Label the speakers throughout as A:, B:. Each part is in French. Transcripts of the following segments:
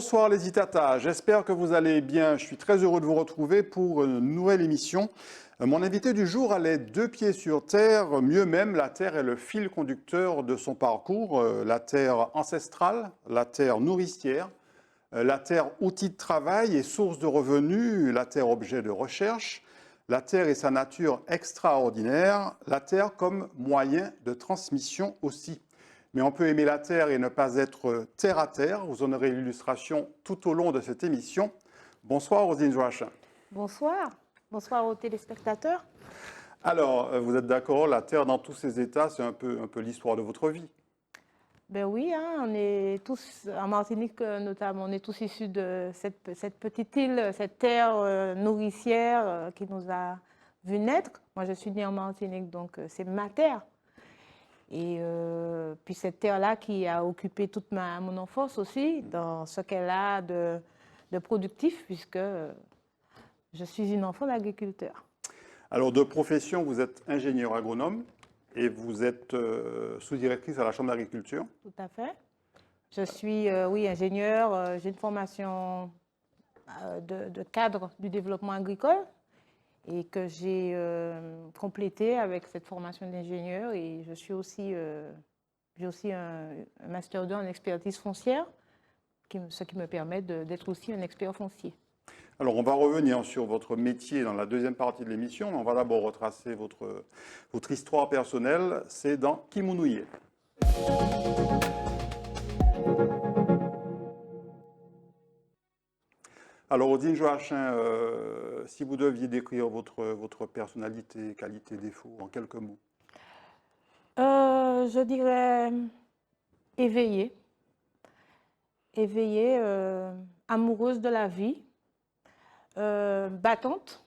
A: Bonsoir les Itata, j'espère que vous allez bien. Je suis très heureux de vous retrouver pour une nouvelle émission. Mon invité du jour a les deux pieds sur terre, mieux même, la terre est le fil conducteur de son parcours, la terre ancestrale, la terre nourricière, la terre outil de travail et source de revenus, la terre objet de recherche, la terre et sa nature extraordinaire, la terre comme moyen de transmission aussi. Mais on peut aimer la terre et ne pas être terre à terre. Vous en aurez l'illustration tout au long de cette émission. Bonsoir Roselyne Joachim.
B: Bonsoir. Bonsoir aux téléspectateurs.
A: Alors, vous êtes d'accord, la terre dans tous ses états, c'est un peu l'histoire de votre vie.
B: Ben oui, hein, on est tous, en Martinique notamment, on est tous issus de cette petite île, cette terre nourricière qui nous a vu naître. Moi, je suis née en Martinique, donc c'est ma terre. Et puis cette terre-là qui a occupé toute mon enfance aussi, dans ce qu'elle a de productif, puisque je suis une enfant d'agriculteur.
A: Alors, de profession, vous êtes ingénieur agronome et vous êtes sous-directrice à la Chambre d'agriculture.
B: Tout à fait. Je suis, oui, ingénieur. J'ai une formation de cadre du développement agricole et que j'ai complétée avec cette formation d'ingénieur. Et je suis aussi, j'ai aussi un master 2 en expertise foncière, ce qui me permet d'être aussi un expert foncier.
A: Alors, on va revenir sur votre métier dans la deuxième partie de l'émission, mais on va d'abord retracer votre histoire personnelle. C'est dans Kimounouye. Alors, Odile Joachim, si vous deviez décrire votre personnalité, qualités, défauts, en quelques mots.
B: Je dirais éveillée, amoureuse de la vie, battante,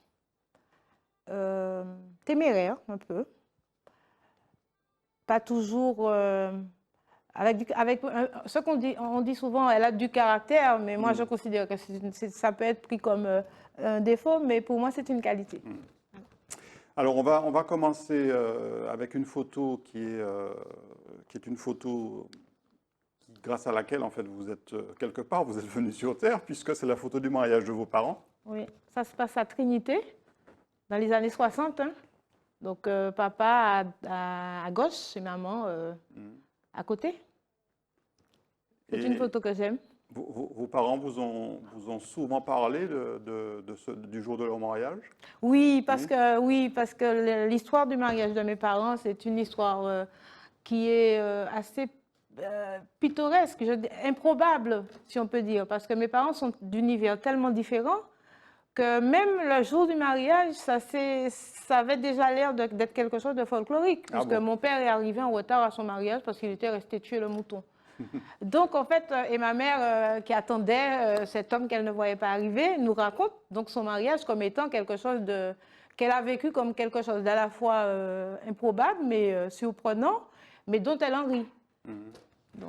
B: téméraire un peu, pas toujours avec ce qu'on dit, on dit souvent, elle a du caractère, mais moi je considère que ça peut être pris comme un défaut, mais pour moi c'est une qualité.
A: Alors on va commencer avec une photo qui est une photo grâce à laquelle en fait vous êtes quelque part, vous êtes venu sur Terre, puisque c'est la photo du mariage de vos parents.
B: Oui, ça se passe à Trinité, dans les années 60. Hein. Donc papa à gauche et maman à côté. C'est une photo que j'aime.
A: Vos parents vous ont souvent parlé du jour de leur mariage?
B: Oui, parce que l'histoire du mariage de mes parents, c'est une histoire qui est assez pittoresque, improbable, si on peut dire, parce que mes parents sont d'univers tellement différents que même le jour du mariage, ça avait déjà l'air d'être quelque chose de folklorique, puisque mon père est arrivé en retard à son mariage parce qu'il était resté tuer le mouton. Donc, en fait, et ma mère qui attendait cet homme qu'elle ne voyait pas arriver, nous raconte donc son mariage comme étant quelque chose qu'elle a vécu comme quelque chose d'à la fois improbable, mais surprenant, mais dont elle en rit.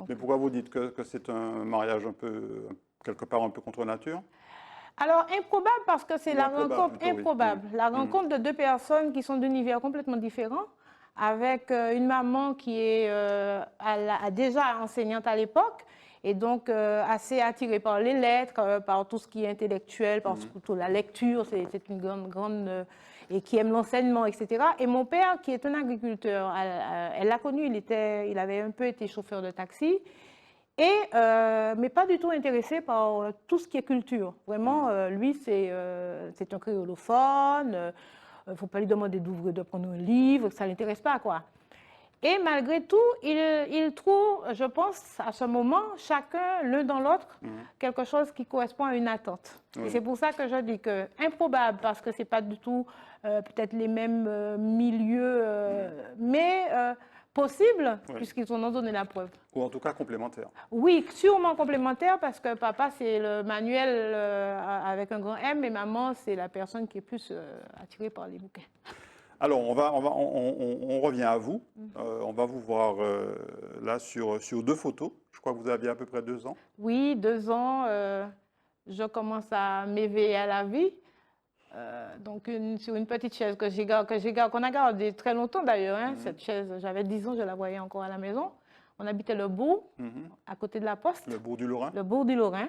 A: Mais pourquoi vous dites que c'est un mariage quelque part un peu contre nature?
B: Alors, improbable parce que c'est la rencontre improbable.
A: Oui.
B: La rencontre de deux personnes qui sont d'univers complètement différents, avec une maman qui est déjà enseignante à l'époque, et donc assez attirée par les lettres, par tout ce qui est intellectuel, par surtout la lecture, c'est une grande et qui aime l'enseignement, etc. Et mon père, qui est un agriculteur, elle l'a connu, il avait un peu été chauffeur de taxi, mais pas du tout intéressé par tout ce qui est culture. Vraiment, lui, c'est un créolophone. Il ne faut pas lui demander d'ouvrir, de prendre un livre, ça ne l'intéresse pas, quoi. Et malgré tout, il trouve, je pense, à ce moment, chacun, l'un dans l'autre, quelque chose qui correspond à une attente. Et c'est pour ça que je dis que improbable, parce que ce n'est pas du tout peut-être les mêmes milieux, mais possible, puisqu'ils en ont donné la preuve.
A: Ou en tout cas complémentaire.
B: Oui, sûrement complémentaire, parce que papa, c'est le manuel avec un grand M, et maman, c'est la personne qui est plus attirée par les bouquins.
A: Alors, on revient à vous. On va vous voir là sur deux photos. Je crois que vous aviez à peu près 2 ans.
B: Oui, 2 ans. Je commence à m'éveiller à la vie. Donc, sur une petite chaise qu'on a gardée très longtemps d'ailleurs. Hein, cette chaise, j'avais 10 ans, je la voyais encore à la maison. On habitait le bourg, à côté de la poste.
A: Le bourg du Lorrain.
B: Le bourg du Lorrain.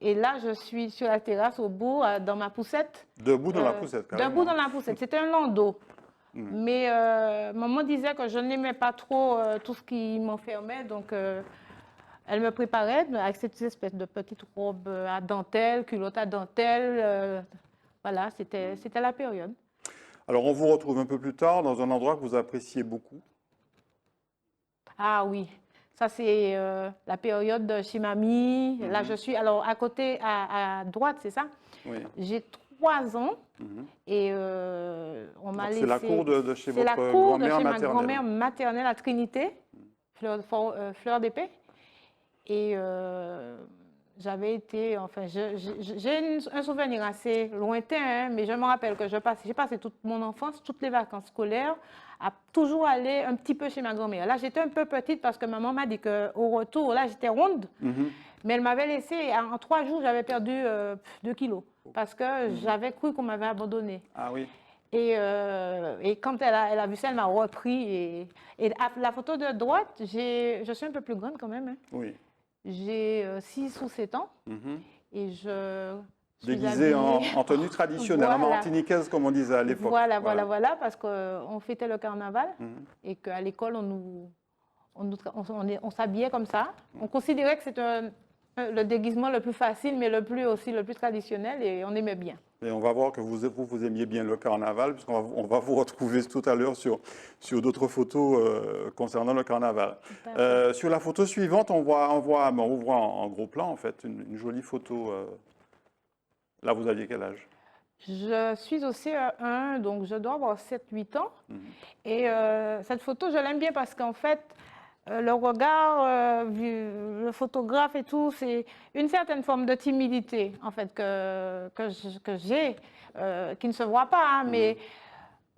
B: Et là, je suis sur la terrasse au bourg, dans ma poussette.
A: Debout dans la poussette, carrément.
B: Debout dans la poussette. C'était un landau. Mais maman disait que je n'aimais pas trop tout ce qui m'enfermait, donc elle me préparait avec cette espèce de petite robe à dentelle, culotte à dentelle. Voilà, c'était la période.
A: Alors, on vous retrouve un peu plus tard dans un endroit que vous appréciez beaucoup.
B: Ah oui, ça c'est la période de chez mamie. Là, je suis alors à côté, à droite, c'est ça?
A: Oui.
B: J'ai 3 ans et on m'a laissé...
A: C'est la cour de chez votre
B: grand-mère maternelle. C'est la cour de chez ma grand-mère maternelle à Trinité, Fleur d'Épée. Et j'avais été, enfin, j'ai un souvenir assez lointain, hein, mais je me rappelle que j'ai passé toute mon enfance, toutes les vacances scolaires, à toujours aller un petit peu chez ma grand-mère. Là, j'étais un peu petite parce que maman m'a dit qu'au retour, là, j'étais ronde, mais elle m'avait laissé, en 3 jours, j'avais perdu 2 kilos parce que j'avais cru qu'on m'avait abandonnée.
A: Ah oui.
B: Et quand elle a vu ça, elle m'a repris. Et la photo de droite, je suis un peu plus grande quand même. Hein.
A: Oui.
B: J'ai 6 ou 7 ans et je suis
A: déguisée
B: habillée...
A: en tenue traditionnelle, en martiniquaise comme on disait à l'époque.
B: Voilà, parce qu'on fêtait le carnaval et qu'à l'école, on s'habillait comme ça. On considérait que c'était le déguisement le plus facile, mais le plus traditionnel et on aimait bien.
A: Et on va voir que vous aimiez bien le carnaval, puisqu'on va vous retrouver tout à l'heure sur d'autres photos concernant le carnaval. Sur la photo suivante, on voit en gros plan, en fait, une jolie photo. Là, vous aviez quel âge?
B: Je suis au CE1, donc je dois avoir 7-8 ans. Et cette photo, je l'aime bien parce qu'en fait, le regard, le photographe et tout, c'est une certaine forme de timidité, en fait, que j'ai, qui ne se voit pas, hein, mais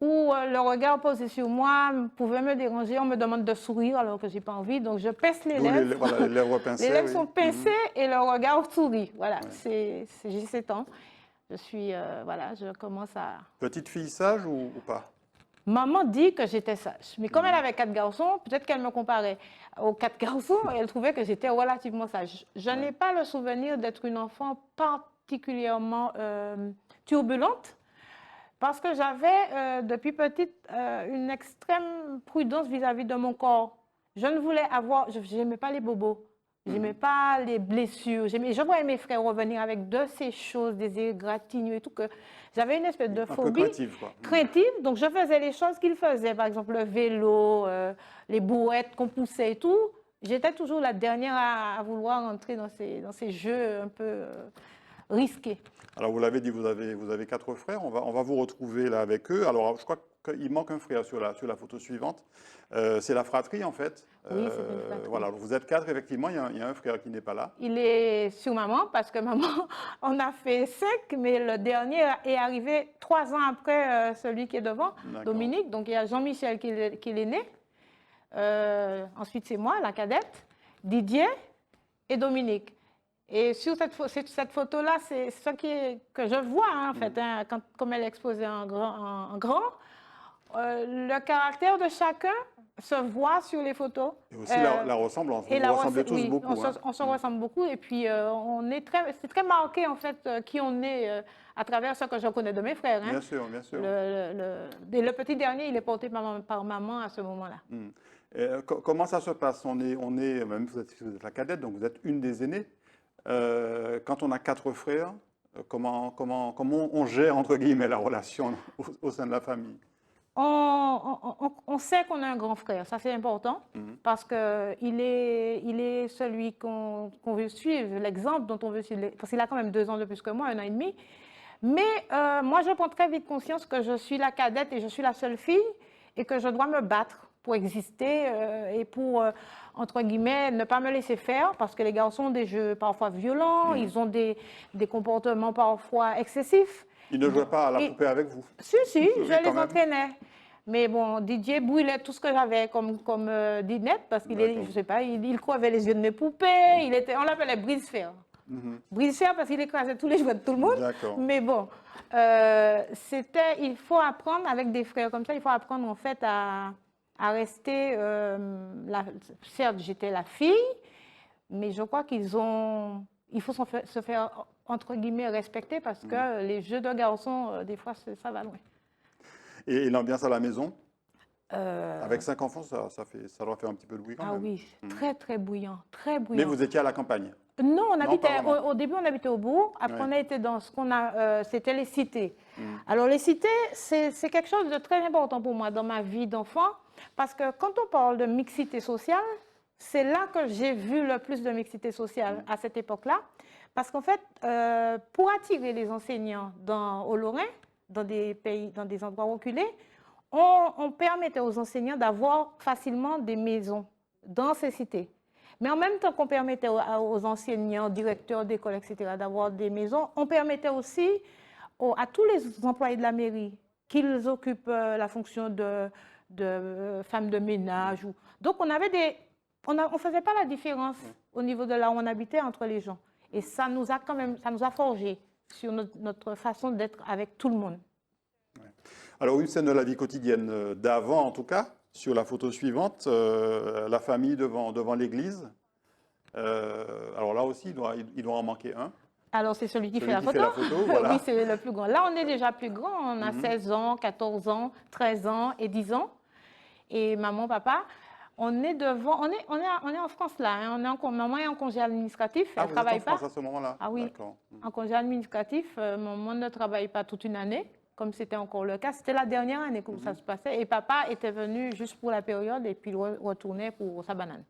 B: où le regard posé sur moi pouvait me déranger. On me demande de sourire alors que je n'ai pas envie, donc je pince les lèvres.
A: Voilà, les lèvres pincées.
B: Les lèvres sont pincées et le regard sourit. Voilà, j'ai 7 ans. Je suis, voilà, je commence à...
A: Petite fille sage ou pas?
B: Maman dit que j'étais sage, mais comme elle avait 4 garçons, peut-être qu'elle me comparait aux 4 garçons et elle trouvait que j'étais relativement sage. Je n'ai pas le souvenir d'être une enfant particulièrement turbulente parce que j'avais depuis petite une extrême prudence vis-à-vis de mon corps. Je ne voulais avoir, je n'aimais pas les bobos. Je n'aimais pas les blessures. Je voyais mes frères revenir avec de ces choses, des égratignures et tout, que j'avais une espèce de phobie.
A: Craintive, quoi.
B: Craintive. Donc, je faisais les choses qu'ils faisaient. Par exemple, le vélo, les brouettes qu'on poussait et tout. J'étais toujours la dernière à vouloir entrer dans ces jeux un peu risqués.
A: Alors, vous l'avez dit, vous avez 4 frères. On va vous retrouver là avec eux. Alors, je crois qu'il manque un frère sur la photo suivante. C'est la fratrie, en fait.
B: Oui, c'est une fratrie.
A: Voilà, vous êtes 4, effectivement. Il y a un frère qui n'est pas là.
B: Il est sur maman, parce que maman, on a fait 5, mais le dernier est arrivé 3 ans après celui qui est devant, Dominique. Donc, il y a Jean-Michel qui est l'aîné. Ensuite, c'est moi, la cadette, Didier et Dominique. Et sur cette photo-là, c'est ce que je vois, hein, en fait, hein, comme elle est exposée en grand. Le caractère de chacun se voit sur les photos.
A: Et aussi la ressemblance. Vous vous ressemblez tous beaucoup.
B: On se ressemble beaucoup. Et puis, c'est très marqué, en fait, qui on est à travers ce que je connais de mes frères. Hein.
A: Bien sûr, bien sûr.
B: Le petit dernier, il est porté par maman à ce moment-là.
A: Comment ça se passe? Même vous êtes la cadette, donc vous êtes une des aînées. Quand on a 4 frères, comment on gère, entre guillemets, la relation au sein de la famille?
B: On sait qu'on a un grand frère, ça c'est important, parce qu'il est celui qu'on veut suivre, l'exemple dont on veut suivre, parce qu'il a quand même 2 ans de plus que moi, 1 an et demi. Mais moi, je prends très vite conscience que je suis la cadette et je suis la seule fille, et que je dois me battre pour exister et pour, entre guillemets, ne pas me laisser faire, parce que les garçons ont des jeux parfois violents, ils ont des comportements parfois excessifs.
A: Ils ne jouaient pas à la poupée avec vous?
B: Si, je les entraînais. Mais bon, Didier brûlait tout ce que j'avais comme dinette, parce qu'il je sais pas, il crevait les yeux de mes poupées, on l'appelait brise-fer. Brise-fer parce qu'il écrasait tous les jouets de tout le monde. Mais bon, il faut apprendre avec des frères comme ça, il faut apprendre en fait à à rester, certes j'étais la fille, mais je crois il faut se faire, entre guillemets, respecter parce que les jeux de garçons, des fois, ça va loin.
A: Et l'ambiance à la maison?
B: Euh,
A: Avec 5 enfants, ça doit faire un petit peu de bruit quand
B: ah
A: même.
B: oui, très très bouillant, très
A: Mais
B: bouillant.
A: vous étiez à la campagne?
B: Non, on
A: Non,
B: habitait,
A: pas vraiment.
B: au début on habitait au bourg, après
A: Ouais.
B: on a été dans ce qu'on a, c'était les cités.
A: Mm.
B: Alors les cités, c'est quelque chose de très important pour moi dans ma vie d'enfant, parce que quand on parle de mixité sociale, c'est là que j'ai vu le plus de mixité sociale à cette époque-là, parce qu'en fait, pour attirer les enseignants au Lorrain, dans des pays, dans des endroits reculés, on permettait aux enseignants d'avoir facilement des maisons dans ces cités. Mais en même temps qu'on permettait aux enseignants, directeurs d'école, etc., d'avoir des maisons, on permettait aussi à tous les employés de la mairie qu'ils occupent la fonction de femmes de ménage. Donc, on ne faisait pas la différence au niveau de là où on habitait entre les gens. Et ça nous a quand même, ça nous a forgé sur notre façon d'être avec tout le monde.
A: Alors, une scène de la vie quotidienne d'avant, en tout cas, sur la photo suivante, la famille devant l'église. Alors là aussi, il doit en manquer un.
B: Alors, c'est celui qui fait la
A: Celui qui
B: photo.
A: fait la photo, voilà.
B: Oui, c'est le plus grand. Là, on est déjà plus grand. On a 16 ans, 14 ans, 13 ans et 10 ans. Et maman, papa, on est devant, on est en France là. Hein. Maman est en congé administratif. Elle ne travaille
A: êtes en
B: pas.
A: France à ce moment-là?
B: Ah oui,
A: D'accord.
B: en congé administratif. Maman ne travaille pas toute une année, comme c'était encore le cas. C'était la dernière année que ça se passait. Et papa était venu juste pour la période et puis il retournait pour sa banane.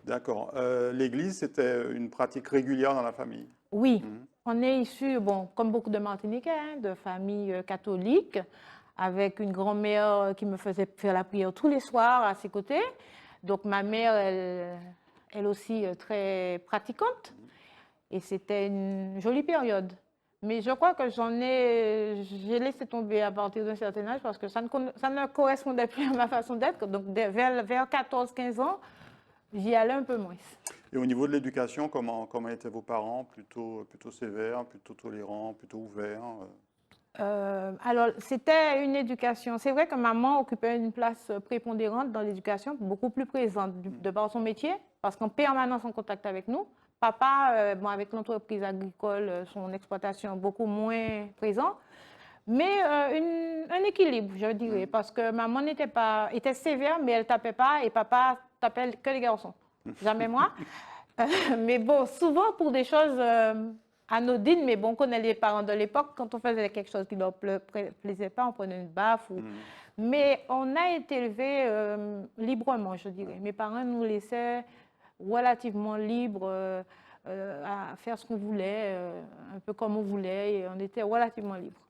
A: D'accord. L'église, c'était une pratique régulière dans la famille?
B: Oui, on est issu, bon, comme beaucoup de Martiniquais, hein, de familles catholiques, avec une grand-mère qui me faisait faire la prière tous les soirs à ses côtés. Donc ma mère, elle aussi très pratiquante. Et c'était une jolie période. Mais je crois que j'ai laissé tomber à partir d'un certain âge parce que ça ne correspondait plus à ma façon d'être. Donc vers 14-15 ans, j'y allais un peu moins.
A: Et au niveau de l'éducation, comment étaient vos parents? Plutôt sévères, plutôt tolérants, plutôt ouverts?
B: Alors, c'était une éducation. C'est vrai que maman occupait une place prépondérante dans l'éducation, beaucoup plus présente de par son métier, parce qu'en permanence en contact avec nous. Papa, bon, avec l'entreprise agricole, son exploitation beaucoup moins présent. Mais un équilibre, je dirais, parce que maman était sévère, mais elle ne tapait pas, et papa tapait que les garçons. Jamais moi. Mais bon, souvent pour des choses anodines, mais bon, on connaît les parents de l'époque, quand on faisait quelque chose qui ne leur plaisait pas, on prenait une baffe. Mais on a été élevés librement, je dirais. Mes parents nous laissaient relativement libres à faire ce qu'on voulait, un peu comme on voulait, et on était relativement libres.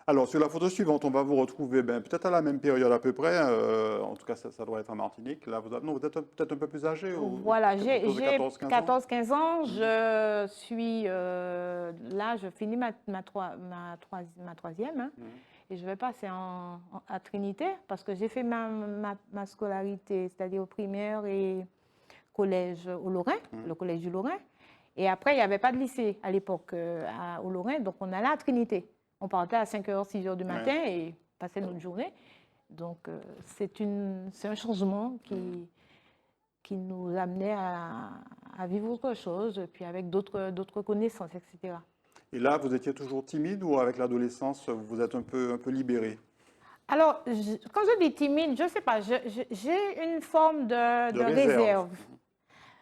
A: Alors, sur la photo suivante, on va vous retrouver peut-être à la même période à peu près. En tout cas, ça doit être en Martinique. Là, vous êtes peut-être un peu plus âgé.
B: Voilà, j'ai
A: 14-15 ans.
B: 14-15 ans. Je suis là, je finis ma troisième. Hein, et je vais passer à Trinité parce que j'ai fait ma scolarité, c'est-à-dire au primaire et collège au Lorrain, le collège du Lorrain. Et après, il n'y avait pas de lycée à l'époque au Lorrain, donc on allait à Trinité. On partait à 5h, 6h du matin et passait notre journée. Donc, c'est un changement qui nous amenait à vivre autre chose, puis avec d'autres connaissances, etc.
A: Et là, vous étiez toujours timide ou avec l'adolescence, vous êtes un peu libéré?
B: Alors, quand je dis timide, je ne sais pas, j'ai une forme de réserve.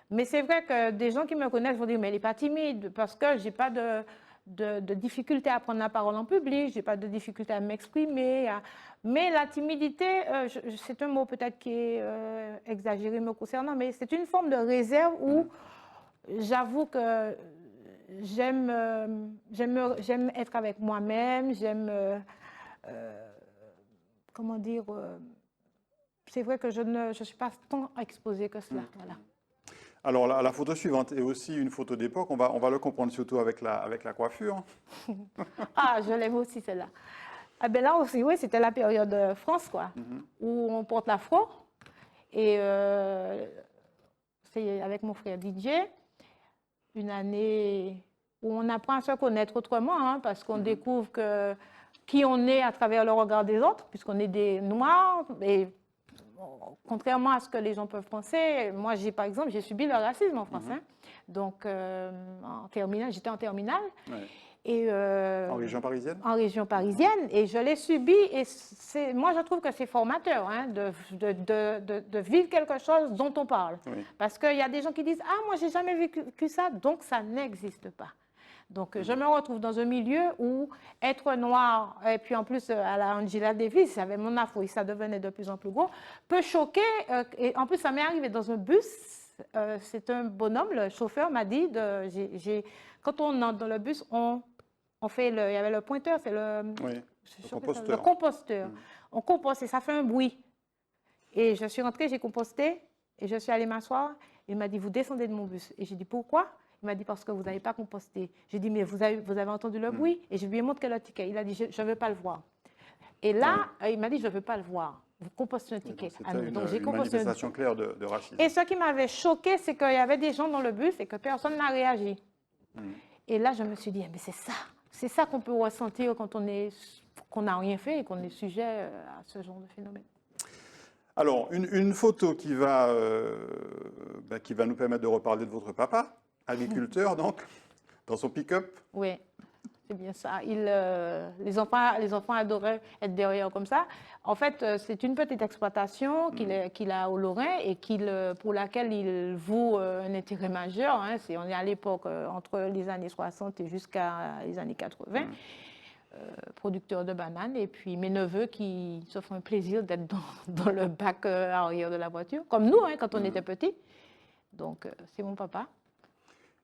B: Mais c'est vrai que des gens qui me connaissent vont dire, mais elle n'est pas timide, parce que je n'ai pas de difficulté à prendre la parole en public, je n'ai pas de difficulté à m'exprimer. Mais la timidité, c'est un mot peut-être qui est exagéré me concernant, mais c'est une forme de réserve où j'avoue que j'aime être avec moi-même, comment dire, c'est vrai que je ne suis pas tant exposée que cela. Voilà.
A: Alors, la photo suivante est aussi une photo d'époque. On va le comprendre surtout avec la coiffure.
B: Ah, je l'aime aussi, celle-là. Ah ben là aussi, oui, c'était la période France, quoi, où on porte l'afro. Et c'est avec mon frère Didier, une année où on apprend à se connaître autrement, hein, parce qu'on découvre qui on est à travers le regard des autres, puisqu'on est des Noirs, et contrairement à ce que les gens peuvent penser, moi, par exemple, j'ai subi le racisme en France. Hein. Donc, en terminale, j'étais en terminale.
A: Ouais.
B: Et,
A: en région parisienne?
B: En région parisienne. Et je l'ai subi. Et moi, je trouve que c'est formateur hein, de vivre quelque chose dont on parle.
A: Oui.
B: Parce qu'il y a des gens qui disent « Ah, moi, j'ai jamais vécu ça, donc ça n'existe pas. » Donc, je me retrouve dans un milieu où être noir, et puis en plus, à la Angela Davis, avec mon afro, et ça devenait de plus en plus gros, peut choquer. Et en plus, ça m'est arrivé dans un bus. C'est un bonhomme, le chauffeur m'a dit, quand on entre dans le bus, on fait il y avait le pointeur, c'est le composteur. On composte et ça fait un bruit. Et je suis rentrée, j'ai composté et je suis allée m'asseoir. Il m'a dit, vous descendez de mon bus. Et j'ai dit, pourquoi? Il m'a dit, parce que vous n'avez pas composté. J'ai dit, mais vous avez entendu le bruit? Et je lui ai montré le ticket. Il a dit, je ne veux pas le voir. Et là, il m'a dit, je ne veux pas le voir. Vous compostez un ticket.
A: Donc j'ai une manifestation claire de racisme.
B: Et ce qui m'avait choqué, c'est qu'il y avait des gens dans le bus et que personne n'a réagi. Et là, je me suis dit, mais c'est ça. C'est ça qu'on peut ressentir quand qu'on n'a rien fait et qu'on est sujet à ce genre de phénomène.
A: Alors, une photo qui va nous permettre de reparler de votre papa, agriculteur donc, dans son pick-up.
B: Oui, c'est bien ça. Les enfants adoraient être derrière comme ça. En fait, c'est une petite exploitation qu'il a au Lorrain et pour laquelle il voue un intérêt majeur. Hein. On est à l'époque entre les années 60 et jusqu'à les années 80. Producteur de bananes, et puis mes neveux qui se font un plaisir d'être dans le bac arrière de la voiture, comme nous, hein, quand on était petits. Donc, c'est mon papa.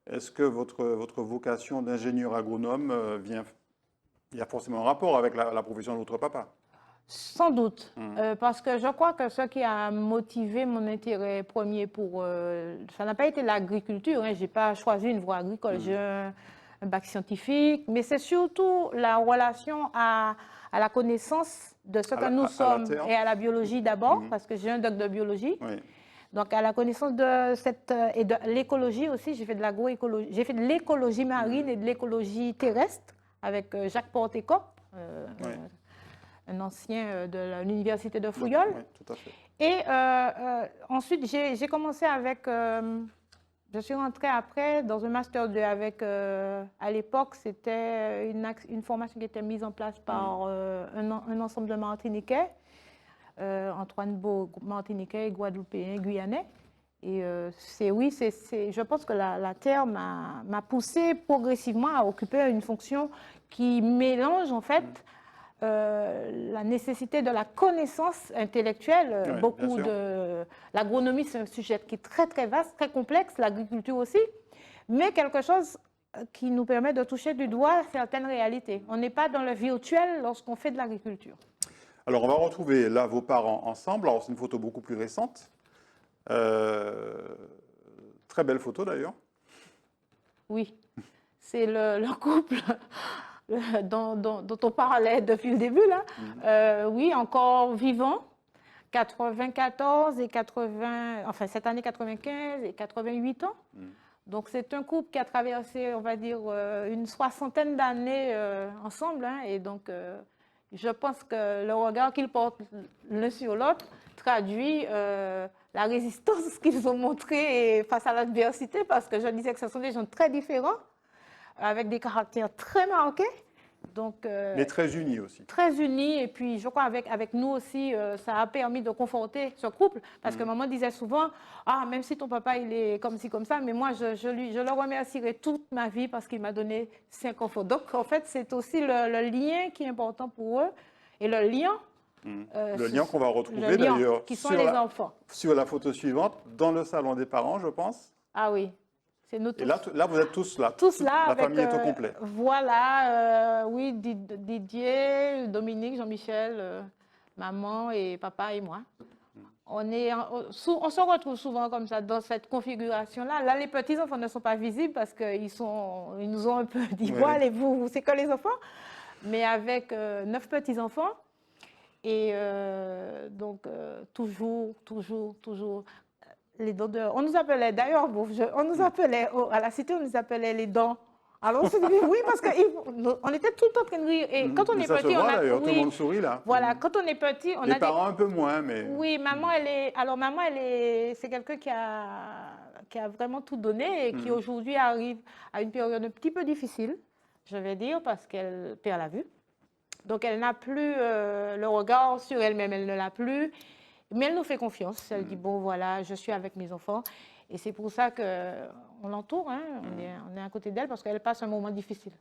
A: Est-ce que votre vocation d'ingénieur agronome il y a forcément un rapport avec la profession de votre papa?
B: Sans doute, parce que je crois que ce qui a motivé mon intérêt premier ça n'a pas été l'agriculture, hein, je n'ai pas choisi une voie agricole, j'ai un bac scientifique, mais c'est surtout la relation à la connaissance de ce que nous sommes et à la biologie d'abord, parce que j'ai un doc de biologie. Oui. Donc, à la connaissance et de l'écologie aussi, j'ai fait de l'agroécologie, j'ai fait de l'écologie marine et de l'écologie terrestre avec Jacques Portécop, un ancien de l'université de Fouillol.
A: Oui, tout à fait.
B: Et ensuite, j'ai commencé avec... je suis rentrée après dans un Master 2 avec, à l'époque, c'était une formation qui était mise en place par un ensemble de Martiniquais, Antoine Beau, Martiniquais, Guadeloupéen, Guyanais. Et je pense que la Terre m'a poussée progressivement à occuper une fonction qui mélange en fait la nécessité de la connaissance intellectuelle, l'agronomie, c'est un sujet qui est très très vaste, très complexe, l'agriculture aussi, mais quelque chose qui nous permet de toucher du doigt certaines réalités. On n'est pas dans le virtuel lorsqu'on fait de l'agriculture.
A: Alors on va retrouver là vos parents ensemble. Alors c'est une photo beaucoup plus récente, très belle photo d'ailleurs.
B: Oui, c'est le couple dont on parlait depuis le début, là. Oui, encore vivant, 94 et 80, enfin cette année 95 et 88 ans. Donc c'est un couple qui a traversé, on va dire, une soixantaine d'années ensemble. Hein, et donc je pense que le regard qu'ils portent l'un sur l'autre traduit la résistance qu'ils ont montrée face à l'adversité, parce que je disais que ce sont des gens très différents, avec des caractères très marqués. Donc,
A: mais très unis aussi.
B: Très unis, et puis je crois avec nous aussi, ça a permis de conforter ce couple, parce que maman disait souvent, ah, même si ton papa il est comme ci, comme ça, mais moi je le remercierai toute ma vie parce qu'il m'a donné 5 enfants. Donc en fait, c'est aussi le lien qui est important pour eux, et le lien.
A: Le lien qu'on va retrouver d'ailleurs sur la photo suivante, dans le salon des parents, je pense.
B: Ah oui. Nous tous.
A: Et là, vous êtes tous là.
B: Tous là.
A: La famille est au complet.
B: Voilà, oui, Didier, Dominique, Jean-Michel, maman et papa et moi. On se retrouve souvent comme ça, dans cette configuration-là. Là, les petits-enfants ne sont pas visibles parce qu'ils nous ont un peu dit, allez, vous, c'est que les enfants. Mais avec 9 petits-enfants. Et donc, toujours les dons on nous appelait, d'ailleurs, on nous appelait, à la cité, on nous appelait les dons Alors, oui, parce qu'on était tout le temps en train de rire. Et quand on
A: Mais
B: est
A: ça se
B: petit,
A: voit
B: on a.
A: d'ailleurs, tout le
B: Oui,
A: monde sourit là.
B: voilà, quand on est petit, on
A: Les
B: a des.
A: parents un peu moins, mais...
B: Oui, maman, elle est. Alors, maman, c'est quelqu'un qui a vraiment tout donné et qui aujourd'hui arrive à une période un petit peu difficile, je vais dire, parce qu'elle perd la vue. Donc, elle n'a plus le regard sur elle-même, elle ne l'a plus. Mais elle nous fait confiance. Elle dit, bon, voilà, je suis avec mes enfants. Et c'est pour ça qu'on l'entoure, hein. On est à côté d'elle parce qu'elle passe un moment difficile.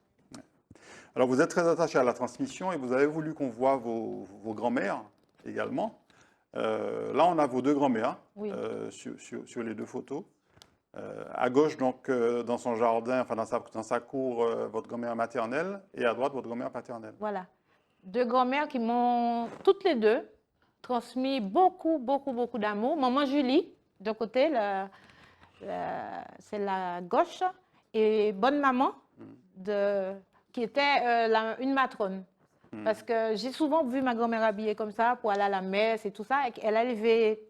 A: Alors, vous êtes très attaché à la transmission et vous avez voulu qu'on voit vos grands-mères également. Là, on a vos deux grands-mères
B: Oui.
A: sur les deux photos. À gauche, donc, dans son jardin, enfin dans sa cour, votre grand-mère maternelle, et à droite, votre grand-mère paternelle.
B: Voilà. Deux grand-mères qui m'ont, toutes les deux, transmis beaucoup, beaucoup, beaucoup d'amour. Maman Julie, d'un côté, c'est la gauche, et bonne maman, qui était une matrone. Parce que j'ai souvent vu ma grand-mère habillée comme ça pour aller à la messe et tout ça. Elle a élevé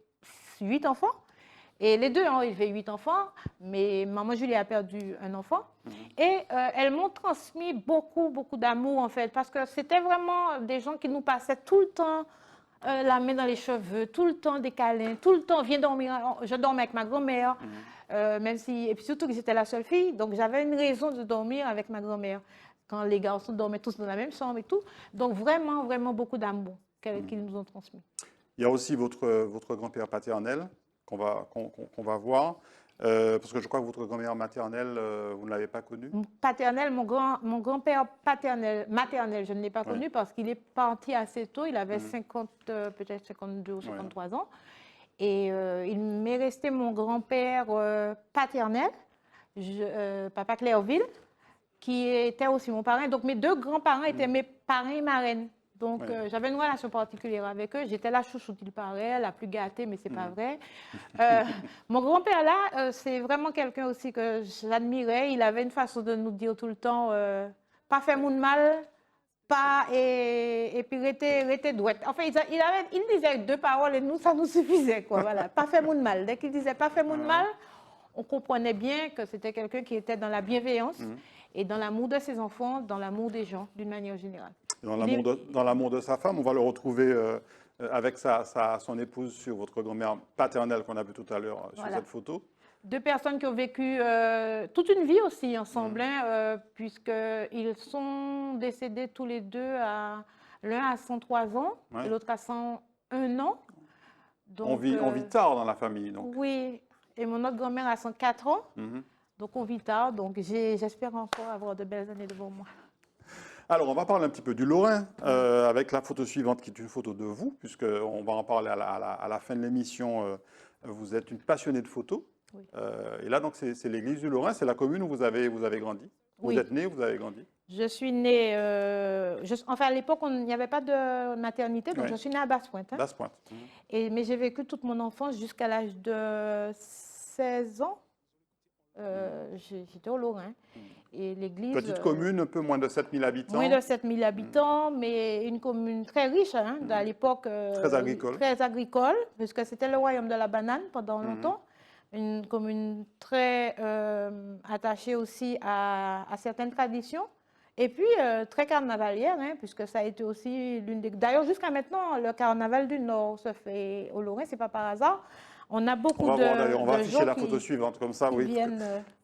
B: 8 enfants. Et les deux ont élevé 8 enfants, mais maman Julie a perdu un enfant. Et elles m'ont transmis beaucoup, beaucoup d'amour, en fait, parce que c'était vraiment des gens qui nous passaient tout le temps la main dans les cheveux, tout le temps des câlins, tout le temps, viens dormir. Je dormais avec ma grand-mère, même si, et puis surtout que j'étais la seule fille, donc j'avais une raison de dormir avec ma grand-mère, quand les garçons dormaient tous dans la même chambre et tout. Donc vraiment, vraiment beaucoup d'amour qu'ils nous ont transmis.
A: Il y a aussi votre grand-père paternel qu'on va voir, parce que je crois que votre grand-mère maternelle, vous ne l'avez pas connue.
B: Paternel, mon grand-père maternel, je ne l'ai pas connu parce qu'il est parti assez tôt. Il avait 50, peut-être 52 ou 53 ans. Et il m'est resté mon grand-père paternel, papa Clairville, qui était aussi mon parrain. Donc mes deux grands-parents étaient mes parrains et marraines. Donc j'avais une relation particulière avec eux. J'étais la chouchoute, il paraît, la plus gâtée, mais c'est pas vrai. Mon grand-père là, c'est vraiment quelqu'un aussi que j'admirais. Il avait une façon de nous dire tout le temps, pas faire mon mal, pas et puis rester douette. Enfin, il disait deux paroles et nous, ça nous suffisait, quoi. Voilà, pas faire mon mal. Dès qu'il disait pas faire mon mal, on comprenait bien que c'était quelqu'un qui était dans la bienveillance et dans l'amour de ses enfants, dans l'amour des gens, d'une manière générale.
A: Dans l'amour de sa femme, on va le retrouver avec son épouse sur votre grand-mère paternelle qu'on a vu tout à l'heure sur cette photo.
B: Deux personnes qui ont vécu toute une vie aussi ensemble, puisqu'ils sont décédés tous les deux, l'un à 103 ans et l'autre à 101 ans. Donc,
A: on vit tard dans la famille. Donc.
B: Oui, et mon autre grand-mère a 104 ans, donc on vit tard, donc j'espère encore avoir de belles années devant moi.
A: Alors, on va parler un petit peu du Lorrain, avec la photo suivante qui est une photo de vous, puisqu'on va en parler à la fin de l'émission. Vous êtes une passionnée de photos. Oui. Et là, donc, c'est l'église du Lorrain, c'est la commune où vous avez grandi.
B: Oui.
A: Vous êtes née, vous avez grandi.
B: Je suis née, enfin à l'époque, il n'y avait pas de maternité, donc je suis née à Basse-Pointe.
A: Basse-Pointe.
B: Mais j'ai vécu toute mon enfance jusqu'à l'âge de 16 ans. J'étais au Lorrain. Et l'église.
A: Petite commune, un peu moins de 7000 habitants.
B: Moins de 7000 habitants, mais une commune très riche, à l'époque.
A: Très agricole.
B: Très agricole, puisque c'était le royaume de la banane pendant longtemps. Une commune très attachée aussi à certaines traditions. Et puis, très carnavalière, puisque ça a été aussi l'une des... D'ailleurs, jusqu'à maintenant, le carnaval du Nord se fait au Lorrain, c'est pas par hasard. On a beaucoup
A: on va
B: de
A: afficher la photo suivante, comme ça, oui.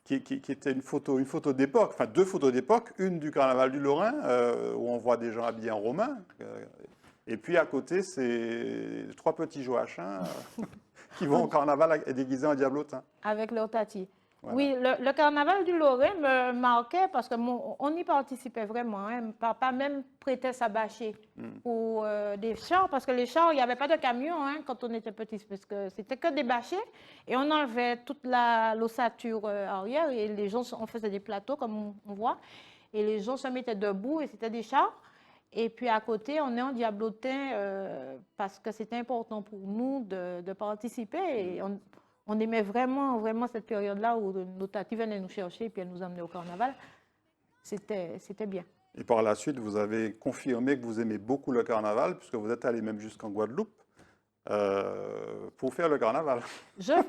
A: Qui était une photo d'époque, enfin deux photos d'époque. Une du carnaval du Lorrain, où on voit des gens habillés en romain. Et puis à côté, c'est trois petits Joachins qui vont au carnaval déguisés en diablotin.
B: Avec leur tati. Voilà. Oui, le carnaval du Lorrain me marquait parce qu'on y participait vraiment. Papa même prêtait sa bâchée pour des chars, parce que les chars, il n'y avait pas de camion quand on était petit, parce que c'était que des bâchées. Et on enlevait toute l'ossature arrière et les gens, on faisait des plateaux comme on voit. Et les gens se mettaient debout et c'était des chars. Et puis à côté, on est en diablotin parce que c'était important pour nous de participer. Et on aimait vraiment, vraiment cette période-là où nos tatis venaient nous chercher et puis elles nous emmenaient au carnaval. C'était bien.
A: Et par la suite, vous avez confirmé que vous aimez beaucoup le carnaval, puisque vous êtes allé même jusqu'en Guadeloupe pour faire le carnaval.
B: J'ai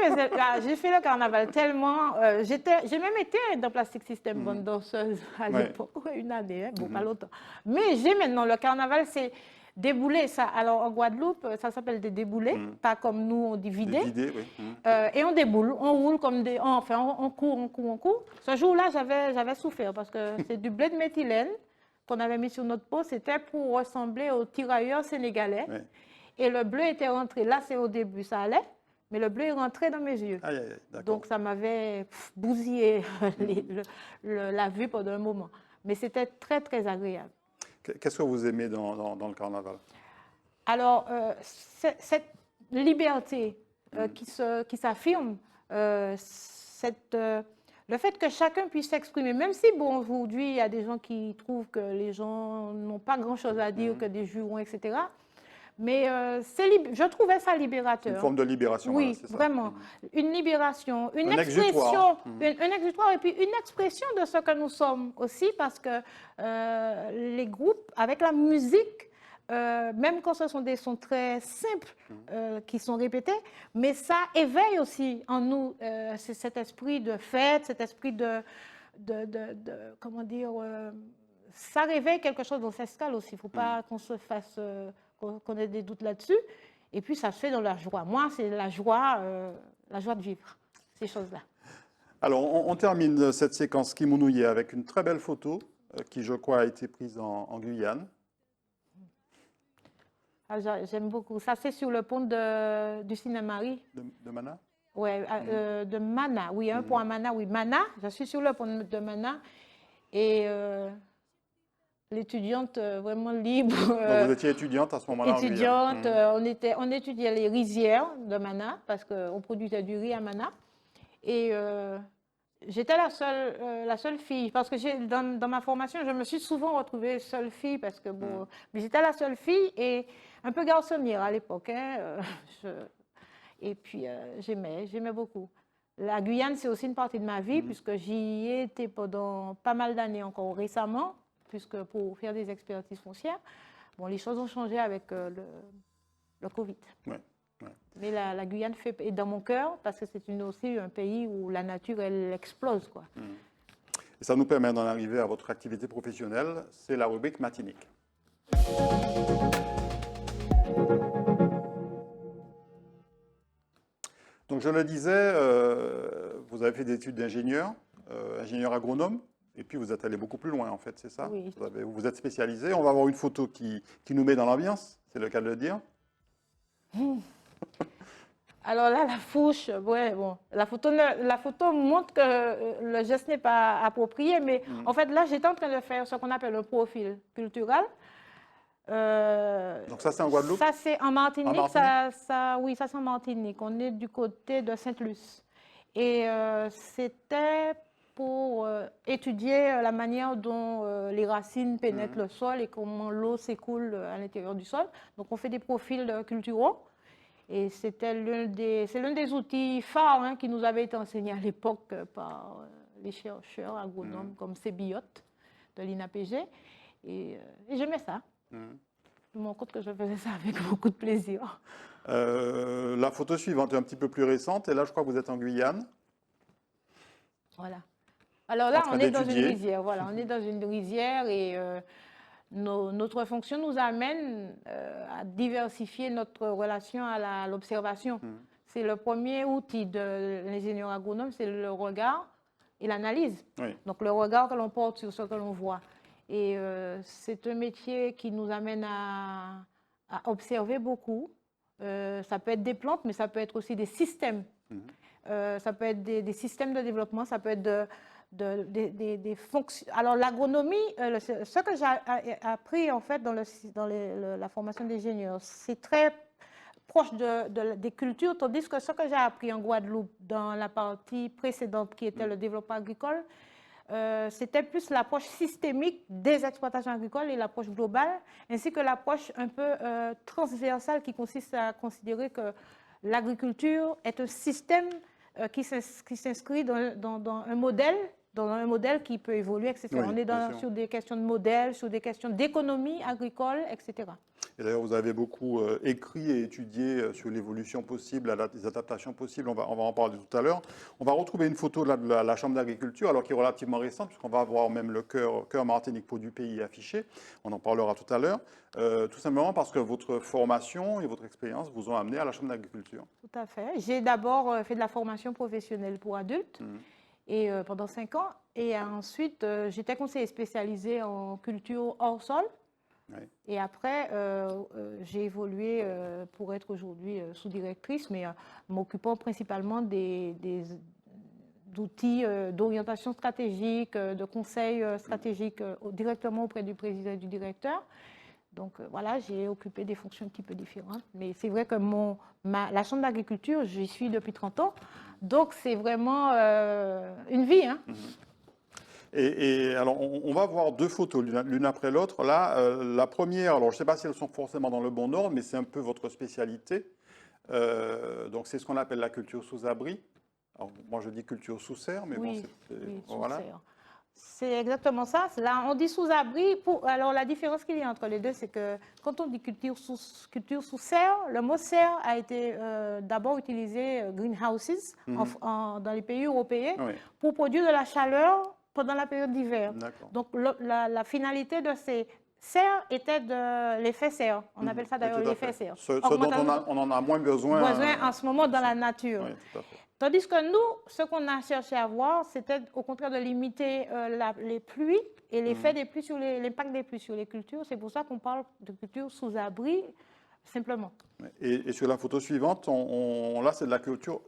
B: fait le carnaval tellement. J'ai même été dans Plastic System, bonne danseuse à
A: Ouais.
B: l'époque, ouais, une année, hein, bon, pas longtemps. Mais j'ai maintenant, le carnaval, c'est déboulé. Ça. Alors en Guadeloupe, ça s'appelle des déboulés, pas comme nous, on dit
A: Des
B: vider.
A: vidés, oui.
B: Et on déboule, on roule comme des. Enfin, on court, on court, on court. Ce jour-là, j'avais souffert parce que c'est du blé de méthylène qu'on avait mis sur notre peau. C'était pour ressembler aux tirailleurs sénégalais.
A: Ouais.
B: Et le bleu était rentré. Là, c'est au début, ça allait. Mais le bleu est rentré dans mes yeux.
A: Aïe, aïe, aïe, d'accord.
B: Donc, ça m'avait bousillé la vue pendant un moment. Mais c'était très, très agréable.
A: Qu'est-ce que vous aimez dans le carnaval?
B: Alors, cette liberté qui s'affirme, le fait que chacun puisse s'exprimer, même si, bon, aujourd'hui, il y a des gens qui trouvent que les gens n'ont pas grand-chose à dire, que des jurons, etc. Mais je trouvais ça libérateur.
A: Une forme de libération,
B: Oui,
A: voilà, c'est ça.
B: vraiment. Une libération, une
A: Un
B: expression,
A: exutoire.
B: un exutoire et puis une expression de ce que nous sommes aussi, parce que les groupes, avec la musique, même quand ce sont des sons très simples qui sont répétés, mais ça éveille aussi en nous cet esprit de fête, cet esprit de comment dire, ça réveille quelque chose d'ancestral aussi. Il ne faut pas qu'on se fasse, qu'on ait des doutes là-dessus. Et puis ça se fait dans la joie. Moi, c'est la joie de vivre, ces choses-là.
A: Alors, on termine cette séquence Kimounouye avec une très belle photo qui, je crois, a été prise en Guyane.
B: Ah, j'aime beaucoup. Ça, c'est sur le pont du Cinémarie.
A: De Mana?
B: Oui, de Mana. Oui, un pont à Mana. Oui, Mana. Je suis sur le pont de Mana. Et l'étudiante vraiment libre.
A: Donc, vous étiez étudiante à ce moment-là
B: Étudiante.
A: en Guyane.
B: On étudiait les rizières de Mana parce qu'on produisait du riz à Mana. Et j'étais la seule fille, parce que dans ma formation, je me suis souvent retrouvée seule fille, parce que bon, mais j'étais la seule fille et un peu garçonnière à l'époque. Hein, et puis j'aimais beaucoup. La Guyane, c'est aussi une partie de ma vie, puisque j'y ai été pendant pas mal d'années encore récemment, puisque pour faire des expertises foncières. Bon, les choses ont changé avec le Covid.
A: Ouais. Ouais.
B: Mais la Guyane est dans mon cœur parce que c'est aussi un pays où la nature, elle explose, quoi.
A: Et ça nous permet d'en arriver à votre activité professionnelle, c'est la rubrique matinique. Donc je le disais, vous avez fait des études d'ingénieur, ingénieur agronome, et puis vous êtes allé beaucoup plus loin en fait, c'est ça?
B: Oui.
A: Vous vous êtes spécialisé. On va avoir une photo qui nous met dans l'ambiance, c'est le cas de le dire.
B: Alors là, la fourche, ouais, bon, la photo montre que le geste n'est pas approprié, mais en fait, là, j'étais en train de faire ce qu'on appelle un profil culturel.
A: Donc ça, c'est en Guadeloupe?
B: Ça, c'est en Martinique.
A: En Martinique?
B: Oui, ça, c'est en Martinique. On est du côté de Sainte-Luce. Et c'était pour étudier la manière dont les racines pénètrent le sol et comment l'eau s'écoule à l'intérieur du sol. Donc, on fait des profils culturaux. Et c'est l'un des outils phares hein, qui nous avait été enseigné à l'époque par les chercheurs agronomes comme Sébiote de l'INAPG. Et j'aimais ça. Je me rends compte que je faisais ça avec beaucoup de plaisir.
A: La photo suivante est un petit peu plus récente. Et là, je crois que vous êtes en Guyane.
B: Voilà. Alors là, on est dans une
A: d'étudier.
B: rizière. Voilà, on est dans une rizière et notre fonction nous amène à diversifier notre relation à l'observation. C'est le premier outil de l'ingénieur agronome, c'est le regard et l'analyse.
A: Oui.
B: Donc le regard que l'on porte sur ce que l'on voit. Et c'est un métier qui nous amène à observer beaucoup. Ça peut être des plantes, mais ça peut être aussi des systèmes. Ça peut être des systèmes de développement, ça peut être des fonctions. Alors l'agronomie, ce que j'ai appris en fait dans la formation d'ingénieur, c'est très proche des cultures, tandis que ce que j'ai appris en Guadeloupe dans la partie précédente qui était le développement agricole, c'était plus l'approche systémique des exploitations agricoles et l'approche globale, ainsi que l'approche un peu transversale qui consiste à considérer que l'agriculture est un système qui s'inscrit dans un modèle dans un modèle qui peut évoluer, etc.
A: Oui,
B: On est
A: bien sûr.
B: sur des questions de modèle, sur des questions d'économie agricole, etc.
A: Et d'ailleurs, vous avez beaucoup écrit et étudié sur l'évolution possible, les adaptations possibles. On va en parler tout à l'heure. On va retrouver une photo de la Chambre d'agriculture, alors qui est relativement récente, puisqu'on va avoir même le cœur Martinique Pot du pays affiché. On en parlera tout à l'heure. Tout simplement parce que votre formation et votre expérience vous ont amené à la Chambre d'agriculture.
B: Tout à fait. J'ai d'abord fait de la formation professionnelle pour adultes et, pendant 5 ans. Et ensuite, j'étais conseillère spécialisée en culture hors sol.
A: Oui.
B: Et après, j'ai évolué pour être aujourd'hui sous-directrice, mais m'occupant principalement d'outils d'orientation stratégique, de conseils stratégiques directement auprès du président et du directeur. Donc voilà, j'ai occupé des fonctions un petit peu différentes. Mais c'est vrai que la Chambre d'agriculture, j'y suis depuis 30 ans. Donc c'est vraiment une vie, hein.
A: Et alors, on va voir deux photos l'une après l'autre. Là, la première, alors je ne sais pas si elles sont forcément dans le bon ordre, mais c'est un peu votre spécialité. Donc c'est ce qu'on appelle la culture sous abri. Alors, moi je dis culture sous serre, mais
B: Oui,
A: bon,
B: oui, sous
A: voilà.
B: serre. C'est exactement ça. Là, on dit sous-abri. Alors, la différence qu'il y a entre les deux, c'est que quand on dit culture sous serre, le mot serre a été d'abord utilisé greenhouses dans les pays européens
A: Oui.
B: pour produire de la chaleur pendant la période d'hiver.
A: D'accord.
B: Donc, la finalité de ces serres était de l'effet serre. On appelle ça
A: Oui,
B: d'ailleurs
A: tout à
B: l'effet
A: fait.
B: serre.
A: Ce dont on en a moins besoin.
B: En ce moment dans la nature.
A: Oui, tout à fait.
B: Tandis que nous, ce qu'on a cherché à voir, c'était au contraire de limiter les pluies et l'effet des pluies sur l'impact des pluies sur les cultures. C'est pour ça qu'on parle de culture sous abri, simplement.
A: Et sur la photo suivante, là c'est de la culture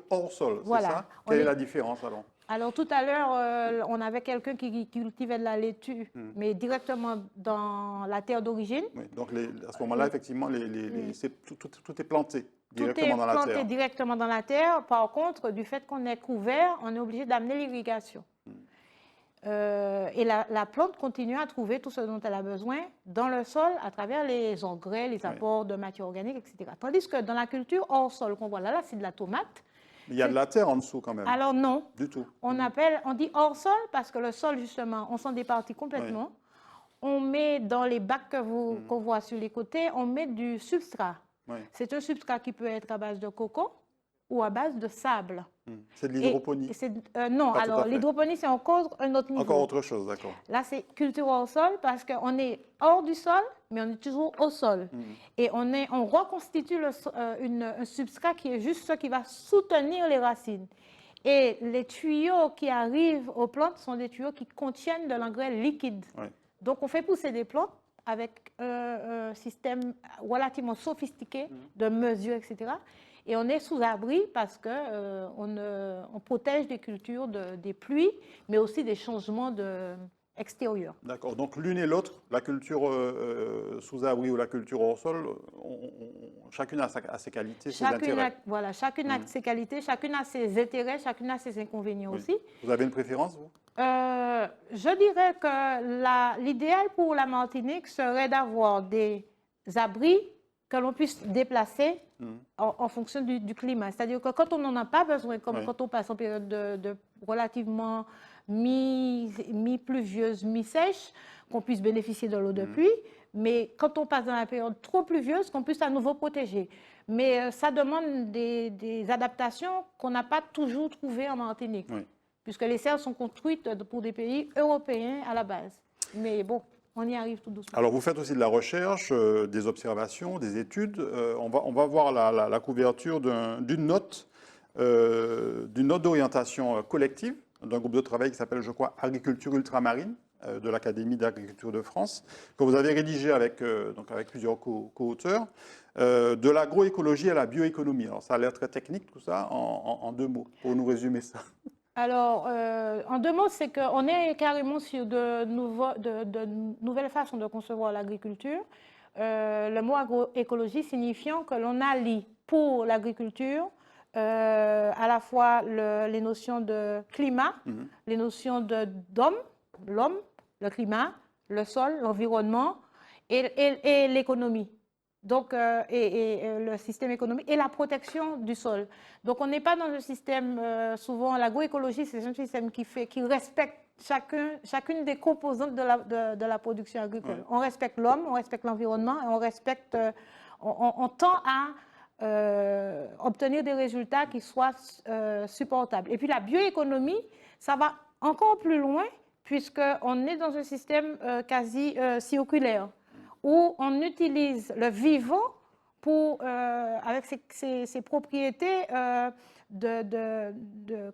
A: hors sol,
B: Voilà.
A: c'est ça? Quelle est la différence alors?
B: Alors tout à l'heure, on avait quelqu'un qui cultivait de la laitue, mais directement dans la terre d'origine.
A: Oui, donc à ce moment-là, effectivement, tout est planté
B: Tout
A: directement
B: est
A: dans la
B: planté
A: terre.
B: directement dans la terre. Par contre, du fait qu'on est couvert, on est obligé d'amener l'irrigation. Et la plante continue à trouver tout ce dont elle a besoin dans le sol à travers les engrais, les apports de matière organique, etc. Tandis que dans la culture hors sol qu'on voit là, c'est de la tomate.
A: Mais il y a de la terre en dessous quand même.
B: Alors non.
A: Du tout.
B: On dit hors sol parce que le sol, justement, on s'en départit complètement. On met dans les bacs qu'on voit sur les côtés, on met du substrat.
A: Oui.
B: C'est un substrat qui peut être à base de coco ou à base de sable.
A: C'est de l'hydroponie.
B: Non,
A: Pas tout à
B: alors
A: fait.
B: l'hydroponie, c'est encore un autre niveau.
A: Encore autre chose, d'accord.
B: Là, c'est culture hors sol parce qu'on est hors du sol, mais on est toujours au sol. Et on reconstitue un substrat qui est juste ce qui va soutenir les racines. Et les tuyaux qui arrivent aux plantes sont des tuyaux qui contiennent de l'engrais liquide.
A: Oui.
B: Donc, on fait pousser des plantes avec un système relativement sophistiqué de mesure, etc. Et on est sous abri parce qu'on protège des cultures des pluies, mais aussi des changements extérieurs.
A: D'accord. Donc l'une et l'autre, la culture sous abri ou la culture hors sol, chacune a ses qualités, ses intérêts.
B: Voilà, chacune a ses qualités, chacune a ses intérêts, chacune a ses inconvénients aussi.
A: Vous avez une préférence, vous?
B: Je dirais que l'idéal pour la Martinique serait d'avoir des abris que l'on puisse déplacer en fonction du climat. C'est-à-dire que quand on n'en a pas besoin, comme quand on passe en période de relativement mi-pluvieuse, mi-sèche, qu'on puisse bénéficier de l'eau de pluie, mais quand on passe dans la période trop pluvieuse, qu'on puisse à nouveau protéger. Mais ça demande des adaptations qu'on n'a pas toujours trouvées en Martinique, puisque les serres sont construites pour des pays européens à la base. Mais bon, on y arrive tout doucement.
A: Alors, vous faites aussi de la recherche, des observations, des études. On va voir la couverture d'une note d'orientation collective d'un groupe de travail qui s'appelle, je crois, Agriculture ultramarine de l'Académie d'agriculture de France, que vous avez rédigé avec plusieurs co-auteurs, de l'agroécologie à la bioéconomie. Alors, ça a l'air très technique, tout ça, en 2 mots, pour nous résumer ça.
B: Alors, en 2 mots, c'est qu'on est carrément sur de nouvelles façons de concevoir l'agriculture. Le mot agroécologie signifiant que l'on allie pour l'agriculture à la fois les notions de climat, les notions l'homme, le climat, le sol, l'environnement et l'économie. Donc, le système économique et la protection du sol. Donc, on n'est pas dans un système, souvent, l'agroécologie, c'est un système qui respecte chacune des composantes de la production agricole.
A: Oui.
B: On respecte l'homme, on respecte l'environnement et on respecte, on tend à obtenir des résultats qui soient supportables. Et puis, la bioéconomie, ça va encore plus loin puisqu'on est dans un système quasi circulaire, où on utilise le vivant pour, avec ses propriétés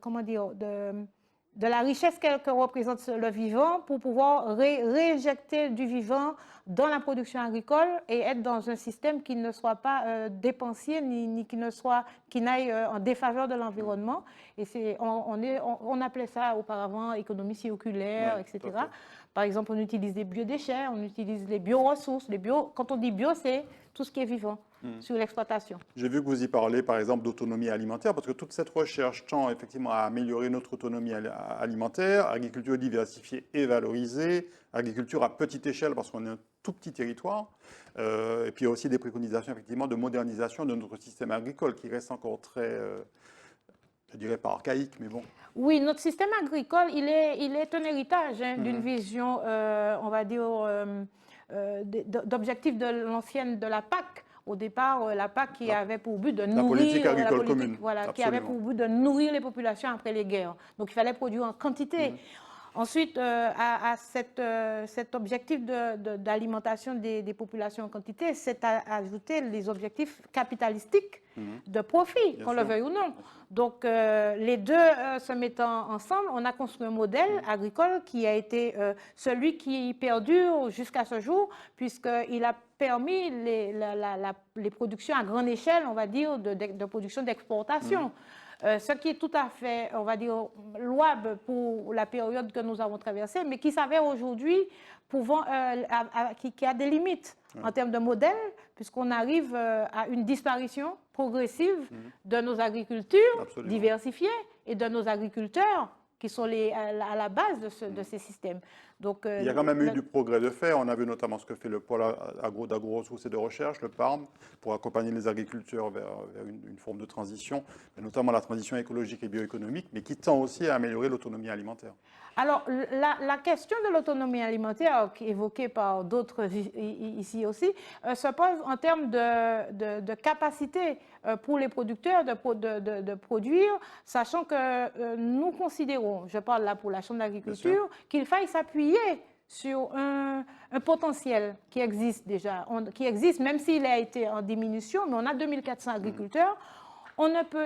B: comment dire, de la richesse que représente le vivant pour pouvoir réinjecter du vivant dans la production agricole et être dans un système qui ne soit pas dépensier ni qui n'aille en défaveur de l'environnement. Et on appelait ça auparavant économie circulaire,
A: Oui,
B: etc. Par exemple, on utilise des biodéchets, on utilise les bioressources. Quand on dit bio, c'est tout ce qui est vivant sur l'exploitation.
A: J'ai vu que vous y parlez, par exemple, d'autonomie alimentaire, parce que toute cette recherche tend effectivement à améliorer notre autonomie alimentaire, agriculture diversifiée et valorisée, agriculture à petite échelle, parce qu'on est un tout petit territoire, et puis il y a aussi des préconisations, effectivement, de modernisation de notre système agricole, qui reste encore très, je dirais pas archaïque, mais bon.
B: Oui, notre système agricole, il est un héritage d'une vision, on va dire, d'objectif de l'ancienne, de la PAC. Au départ, la PAC qui avait pour but de nourrir...
A: La politique agricole commune.
B: Voilà, qui avait pour but de nourrir les populations après les guerres. Donc, il fallait produire en quantité. Ensuite, à cet objectif d'alimentation des populations en quantité, c'est ajouter les objectifs capitalistiques de profit, qu'on le veuille ou non. Donc, les deux se mettant ensemble, on a construit un modèle agricole qui a été celui qui perdure jusqu'à ce jour, puisqu'il a permis les productions à grande échelle, on va dire, de production d'exportation. Ce qui est tout à fait, on va dire, louable pour la période que nous avons traversée, mais qui s'avère aujourd'hui qui a des limites en termes de modèle, puisqu'on arrive à une disparition progressive de nos agricultures diversifiées et de nos agriculteurs qui sont à la base de ces systèmes. Donc,
A: il y a quand même eu du progrès de fait. On a vu notamment ce que fait le pôle d'agro-ressources et de recherche, le PARM, pour accompagner les agriculteurs vers une forme de transition, notamment la transition écologique et bioéconomique, mais qui tend aussi à améliorer l'autonomie alimentaire.
B: Alors, la question de l'autonomie alimentaire, évoquée par d'autres ici aussi, se pose en termes de capacité pour les producteurs de produire, sachant que nous considérons, je parle là pour la Chambre d'agriculture, qu'il faille s'appuyer sur un potentiel qui existe déjà, même s'il a été en diminution, mais on a 2400 agriculteurs.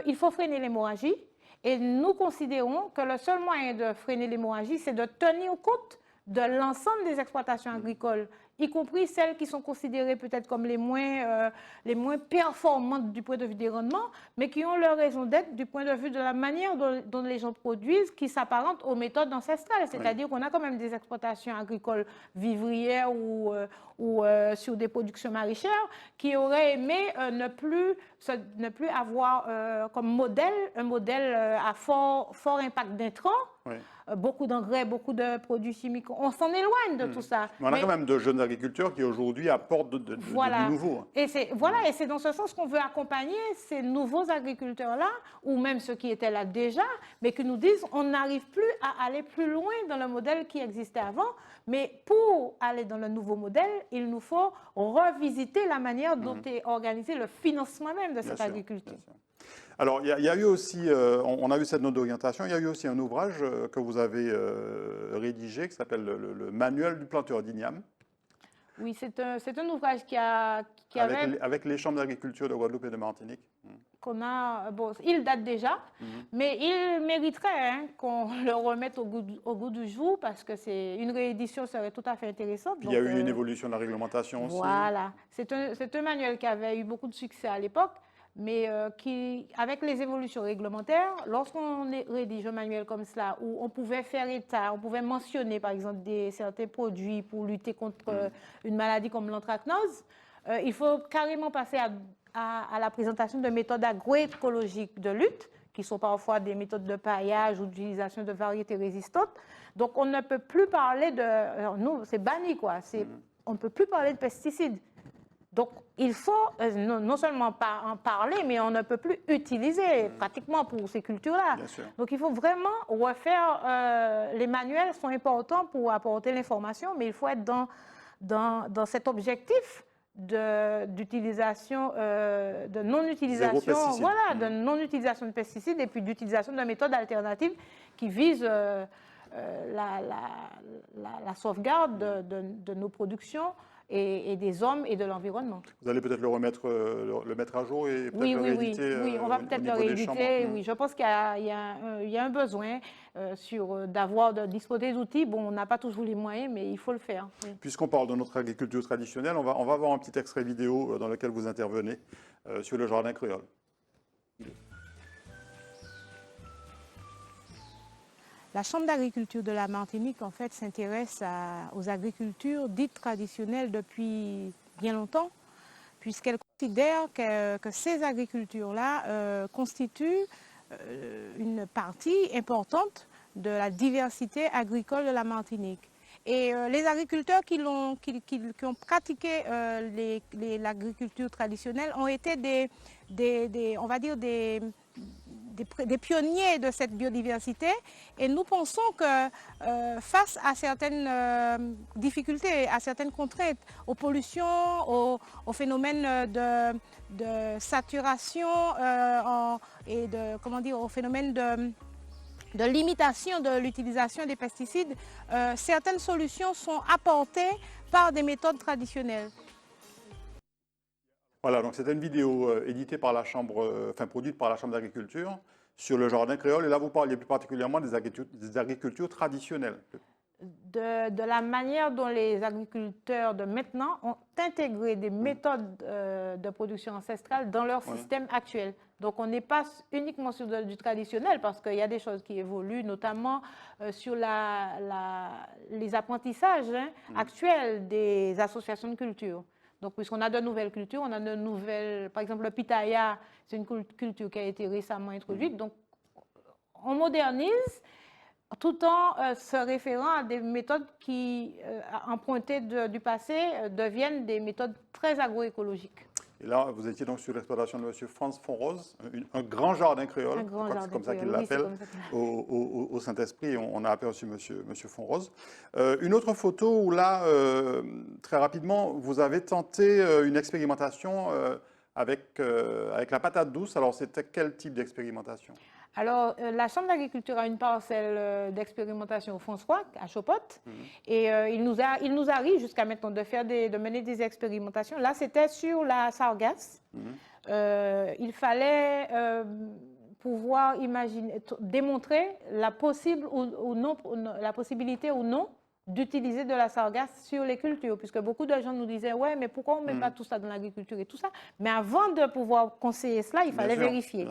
B: Il faut freiner l'hémorragie. Et nous considérons que le seul moyen de freiner l'hémorragie, c'est de tenir compte de l'ensemble des exploitations agricoles, y compris celles qui sont considérées peut-être comme les moins performantes du point de vue des rendements, mais qui ont leur raison d'être du point de vue de la manière dont les gens produisent, qui s'apparentent aux méthodes ancestrales. C'est-à-dire qu'on a quand même des exploitations agricoles vivrières ou sur des productions maraîchères qui auraient aimé ne plus avoir comme modèle un modèle à fort impact d'intrants. Beaucoup d'engrais, beaucoup de produits chimiques. On s'en éloigne de tout ça.
A: Mais on a quand même de jeunes agriculteurs qui aujourd'hui apportent du nouveau.
B: Et c'est dans ce sens qu'on veut accompagner ces nouveaux agriculteurs-là, ou même ceux qui étaient là déjà, mais qui nous disent on n'arrive plus à aller plus loin dans le modèle qui existait avant. Mais pour aller dans le nouveau modèle, il nous faut revisiter la manière dont est organisé le financement même de cette agriculture.
A: Alors, il y a eu aussi, on a vu cette note d'orientation, il y a eu aussi un ouvrage que vous avez rédigé qui s'appelle le Manuel du planteur d'igname.
B: Oui, c'est un ouvrage
A: avec les chambres d'agriculture de Guadeloupe et de Martinique.
B: Il date déjà, mais il mériterait qu'on le remette au goût du jour parce que une réédition serait tout à fait intéressante.
A: Puis il y a eu une évolution de la réglementation aussi.
B: Voilà, c'est un manuel qui avait eu beaucoup de succès à l'époque, mais avec les évolutions réglementaires, lorsqu'on rédige un manuel comme cela, où on pouvait faire état, on pouvait mentionner par exemple certains produits pour lutter contre une maladie comme l'anthracnose, il faut carrément passer à la présentation de méthodes agroécologiques de lutte, qui sont parfois des méthodes de paillage ou d'utilisation de variétés résistantes. Donc on ne peut plus parler nous, c'est banni quoi, on ne peut plus parler de pesticides. Donc, il faut non seulement pas en parler, mais on ne peut plus utiliser pratiquement pour ces cultures-là.
A: Bien sûr.
B: Donc, il faut vraiment refaire, les manuels sont importants pour apporter l'information, mais il faut être dans cet objectif d'utilisation, de non-utilisation, voilà, de non-utilisation de pesticides et puis d'utilisation de méthodes alternatives qui visent la sauvegarde de nos productions et des hommes et de l'environnement.
A: Vous allez peut-être le mettre à jour et peut-être le rééditer.
B: Oui, on va peut-être le rééditer. Oui, je pense qu'il y a un besoin de disposer d'outils. Bon, on n'a pas toujours les moyens, mais il faut le faire. Oui.
A: Puisqu'on parle de notre agriculture traditionnelle, on va voir un petit extrait vidéo dans lequel vous intervenez sur le jardin créole.
B: La Chambre d'agriculture de la Martinique, en fait, s'intéresse aux agricultures dites traditionnelles depuis bien longtemps, puisqu'elle considère que ces agricultures-là constituent une partie importante de la diversité agricole de la Martinique. Et les agriculteurs qui ont pratiqué l'agriculture traditionnelle ont été on va dire des pionniers de cette biodiversité, et nous pensons que face à certaines difficultés, à certaines contraintes, aux pollutions, aux phénomènes de saturation et au phénomène de limitation de l'utilisation des pesticides, certaines solutions sont apportées par des méthodes traditionnelles.
A: Voilà, donc c'était une vidéo éditée par la Chambre, produite par la Chambre d'agriculture sur le jardin créole. Et là, vous parliez plus particulièrement des agricultures traditionnelles.
B: De la manière dont les agriculteurs de maintenant ont intégré des méthodes de production ancestrale dans leur système actuel. Donc, on n'est pas uniquement sur du traditionnel, parce qu'il y a des choses qui évoluent, notamment sur les apprentissages actuels des associations de culture. Donc, puisqu'on a de nouvelles cultures, on a de nouvelles... Par exemple, le pitaya, c'est une culture qui a été récemment introduite. Donc, on modernise tout en se référant à des méthodes qui, empruntées du passé, deviennent des méthodes très agroécologiques.
A: Et là, vous étiez donc sur l'exploitation de M. Franz Fonrose, un grand jardin créole, c'est comme ça qu'il l'appelle, au Saint-Esprit, on a aperçu M. Fonrose. Une autre photo où là, très rapidement, vous avez tenté une expérimentation avec la patate douce. Alors, c'était quel type d'expérimentation ?
B: Alors, la Chambre d'agriculture a une parcelle d'expérimentation au François, à Chopotte, et il nous arrive jusqu'à maintenant de mener des expérimentations. Là, c'était sur la sargasse. Il fallait pouvoir démontrer la possibilité ou non d'utiliser de la sargasse sur les cultures, puisque beaucoup de gens nous disaient « ouais, mais pourquoi on ne met pas tout ça dans l'agriculture et tout ça ?» Mais avant de pouvoir conseiller cela, il fallait vérifier.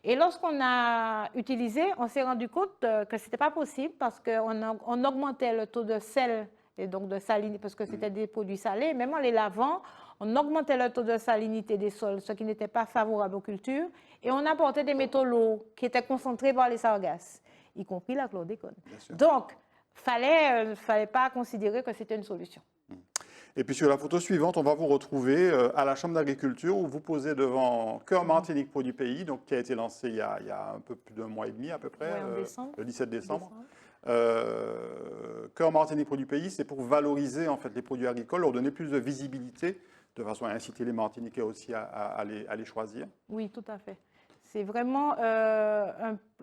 B: Et lorsqu'on a utilisé, on s'est rendu compte que ce n'était pas possible, parce qu'on augmentait le taux de sel et donc de salinité, parce que c'était des produits salés. Même en les lavant, on augmentait le taux de salinité des sols, ce qui n'était pas favorable aux cultures, et on apportait des métaux lourds qui étaient concentrés par les sargasses, y compris la chlordécone. Donc, fallait pas considérer que c'était une solution.
A: Et puis sur la photo suivante, on va vous retrouver à la Chambre d'agriculture où vous posez devant Cœur Martinique Produits Pays, donc qui a été lancé il y a un peu plus d'un mois et demi à peu près, le 17 décembre. Cœur Martinique Produits Pays, c'est pour valoriser en fait les produits agricoles, leur donner plus de visibilité, de façon à inciter les Martiniquais aussi à les choisir.
B: Oui, tout à fait. C'est vraiment,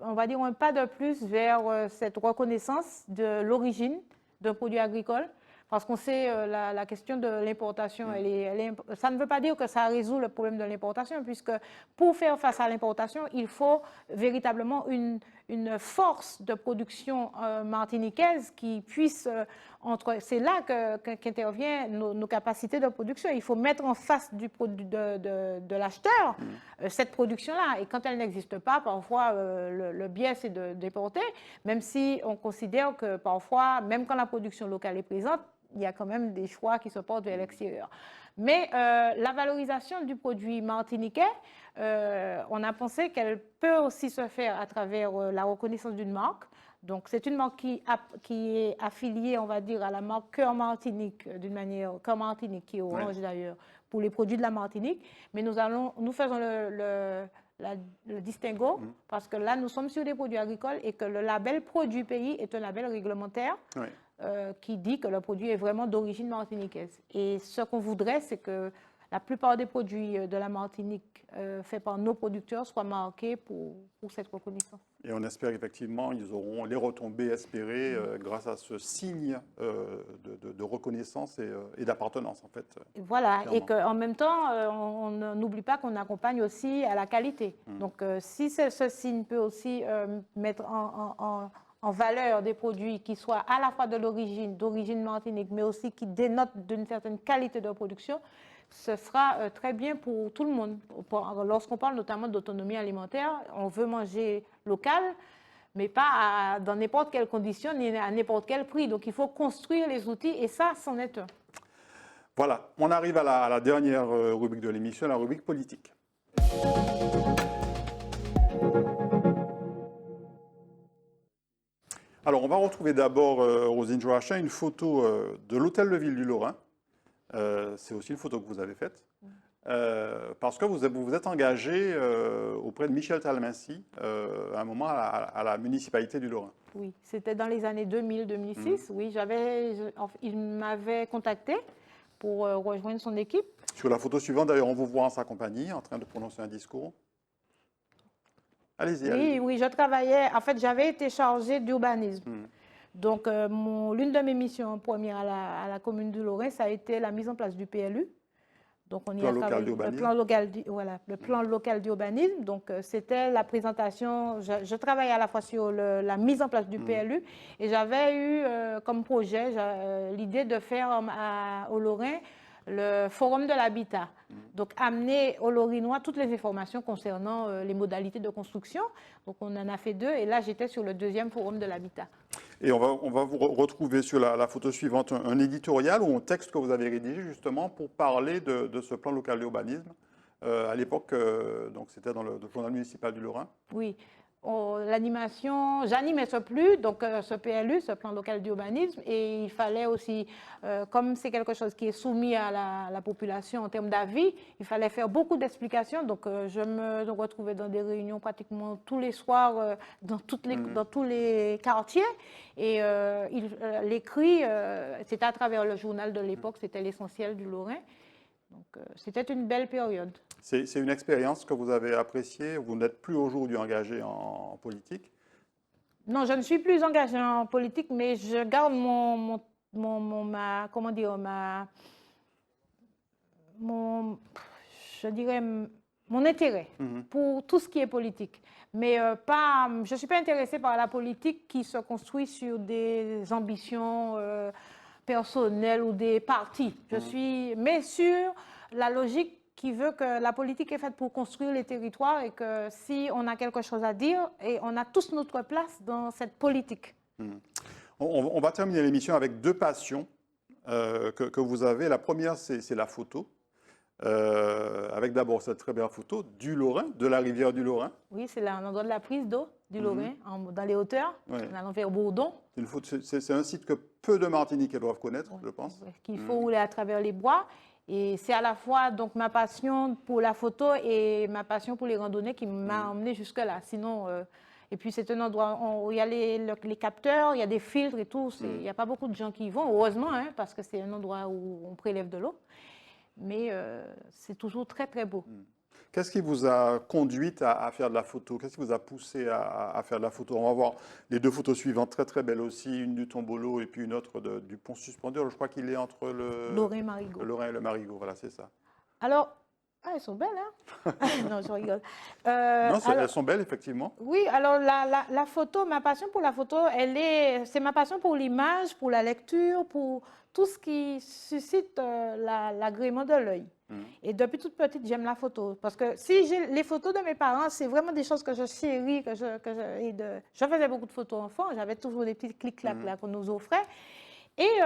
B: on va dire, un pas de plus vers cette reconnaissance de l'origine d'un produit agricole, parce qu'on sait la question de l'importation, ça ne veut pas dire que ça résout le problème de l'importation, puisque pour faire face à l'importation, il faut véritablement une force de production martiniquaise qui puisse... C'est là qu'interviennent nos capacités de production. Il faut mettre en face de l'acheteur cette production-là. Et quand elle n'existe pas, parfois, le biais, c'est d'importer, même si on considère que parfois, même quand la production locale est présente, il y a quand même des choix qui se portent vers l'extérieur. Mais la valorisation du produit martiniquais, on a pensé qu'elle peut aussi se faire à travers la reconnaissance d'une marque. Donc, c'est une marque qui est affiliée, on va dire, à la marque Cœur Martinique, d'une manière, Cœur Martinique, qui est orange d'ailleurs, pour les produits de la Martinique. Mais nous faisons le distinguo, parce que là, nous sommes sur des produits agricoles et que le label Produit Pays est un label réglementaire qui dit que le produit est vraiment d'origine martiniquaise. Et ce qu'on voudrait, c'est que la plupart des produits de la Martinique faits par nos producteurs soient marqués pour cette reconnaissance.
A: Et on espère qu'effectivement, ils auront les retombées espérées grâce à ce signe de reconnaissance et d'appartenance, en fait.
B: Voilà,
A: clairement.
B: Et qu'en même temps, on n'oublie pas qu'on accompagne aussi à la qualité. Donc, si ce signe peut aussi mettre en valeur des produits qui soient à la fois d'origine martinique, mais aussi qui dénotent d'une certaine qualité de production, ce sera très bien pour tout le monde. Lorsqu'on parle notamment d'autonomie alimentaire, on veut manger local, mais pas dans n'importe quelle condition, ni à n'importe quel prix. Donc, il faut construire les outils, et ça, c'en est un.
A: Voilà, on arrive à la dernière rubrique de l'émission, la rubrique politique. Alors, on va retrouver d'abord, Roselyne Joachim, une photo de l'hôtel de ville du Lorrain. C'est aussi une photo que vous avez faite. Parce que vous êtes engagé auprès de Michel Talmincy à un moment à la municipalité du Lorrain.
B: Oui, c'était dans les années 2000-2006. Oui, il m'avait contacté pour rejoindre son équipe.
A: Sur la photo suivante, d'ailleurs, on vous voit en sa compagnie, en train de prononcer un discours. Allez-y.
B: Oui, je travaillais. En fait, j'avais été chargée d'urbanisme. Donc, l'une de mes missions premières à la commune du Lorrain, ça a été la mise en place du PLU. Donc, on y a travaillé le plan local d'urbanisme. Donc, c'était la présentation. Je travaillais à la fois sur la mise en place du PLU et j'avais eu comme projet l'idée de faire au Lorrain le forum de l'habitat. Donc, amener aux Lorrainois toutes les informations concernant les modalités de construction. Donc, on en a fait 2 et là, j'étais sur le 2e forum de l'habitat.
A: Et on va vous retrouver sur la photo suivante un éditorial ou un texte que vous avez rédigé justement pour parler de ce plan local d'urbanisme. À l'époque, donc c'était dans le journal municipal du Lorrain.
B: Oui. L'animation, j'animais ce PLU, donc ce PLU, ce plan local d'urbanisme, et il fallait aussi, comme c'est quelque chose qui est soumis à la population en termes d'avis, il fallait faire beaucoup d'explications. Donc je me retrouvais dans des réunions pratiquement tous les soirs dans tous les quartiers, et l'écrit, c'était à travers le journal de l'époque, c'était l'Essentiel du Lorrain. Donc c'était une belle période.
A: C'est une expérience que vous avez appréciée. Vous n'êtes plus aujourd'hui engagé en politique?
B: Non, je ne suis plus engagée en politique, mais je garde mon intérêt pour tout ce qui est politique. Mais je ne suis pas intéressée par la politique qui se construit sur des ambitions personnelles ou des partis. Je suis, mais sur la logique qui veut que la politique est faite pour construire les territoires et que si on a quelque chose à dire, et on a tous notre place dans cette politique.
A: On va terminer l'émission avec 2 passions que vous avez. La première, c'est la photo. Avec d'abord cette très belle photo du Lorrain, de la rivière du Lorrain.
B: Oui, c'est l'endroit de la prise d'eau du Lorrain, dans les hauteurs, en allant vers Bourdon.
A: C'est un site que peu de Martiniquais doivent connaître, je pense.
B: Qu'il faut rouler à travers les bois. Et c'est à la fois donc, ma passion pour la photo et ma passion pour les randonnées qui m'a emmené jusque-là. Sinon, et puis c'est un endroit où il y a les capteurs, il y a des filtres et tout. Il n'y a pas beaucoup de gens qui y vont, heureusement, hein, parce que c'est un endroit où on prélève de l'eau. Mais c'est toujours très, très beau.
A: Qu'est-ce qui vous a conduite à faire de la photo? Qu'est-ce qui vous a poussé à faire de la photo? On va voir les 2 photos suivantes, très très belles aussi, une du Tombolo et puis une autre du pont suspendu. Je crois qu'il est entre le Lorrain et le Marigot, voilà, c'est ça.
B: Alors, elles sont belles, hein? Non, je rigole.
A: Elles sont belles, effectivement.
B: Oui, alors la photo, ma passion pour la photo, c'est ma passion pour l'image, pour la lecture, pour tout ce qui suscite l'agrément de l'œil. Et depuis toute petite, j'aime la photo. Parce que si j'ai les photos de mes parents, c'est vraiment des choses que je chéris. Je faisais beaucoup de photos enfants, j'avais toujours des petits clics-clacs là qu'on nous offrait. Et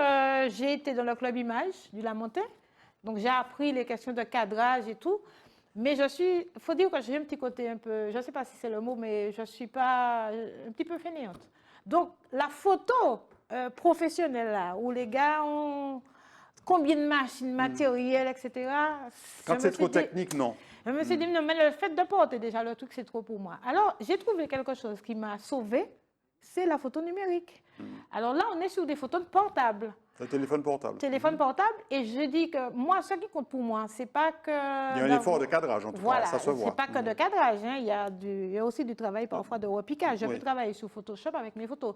B: j'ai été dans le club image du Lamentin. Donc j'ai appris les questions de cadrage et tout. Mais il faut dire que j'ai un petit côté un peu, je ne sais pas si c'est le mot, mais je ne suis pas un petit peu fainéante. Donc, la photo professionnelle, là, où les gars ont combien de machines, matériel, etc.
A: Quand c'est trop technique, non.
B: Je me suis dit, non, mais le fait de porter déjà le truc, c'est trop pour moi. Alors, j'ai trouvé quelque chose qui m'a sauvée, c'est la photo numérique. Alors là, on est sur des photos portables.
A: Le téléphone portable.
B: Téléphone portable, et je dis que moi, ce qui compte pour moi, c'est pas que...
A: Il y a un effort de cadrage, en tout
B: voilà,
A: cas, ça se voit.
B: c'est pas que de cadrage, hein, il y a aussi du travail parfois de repiquage. Je
A: Oui.
B: peux travailler sur Photoshop avec mes photos.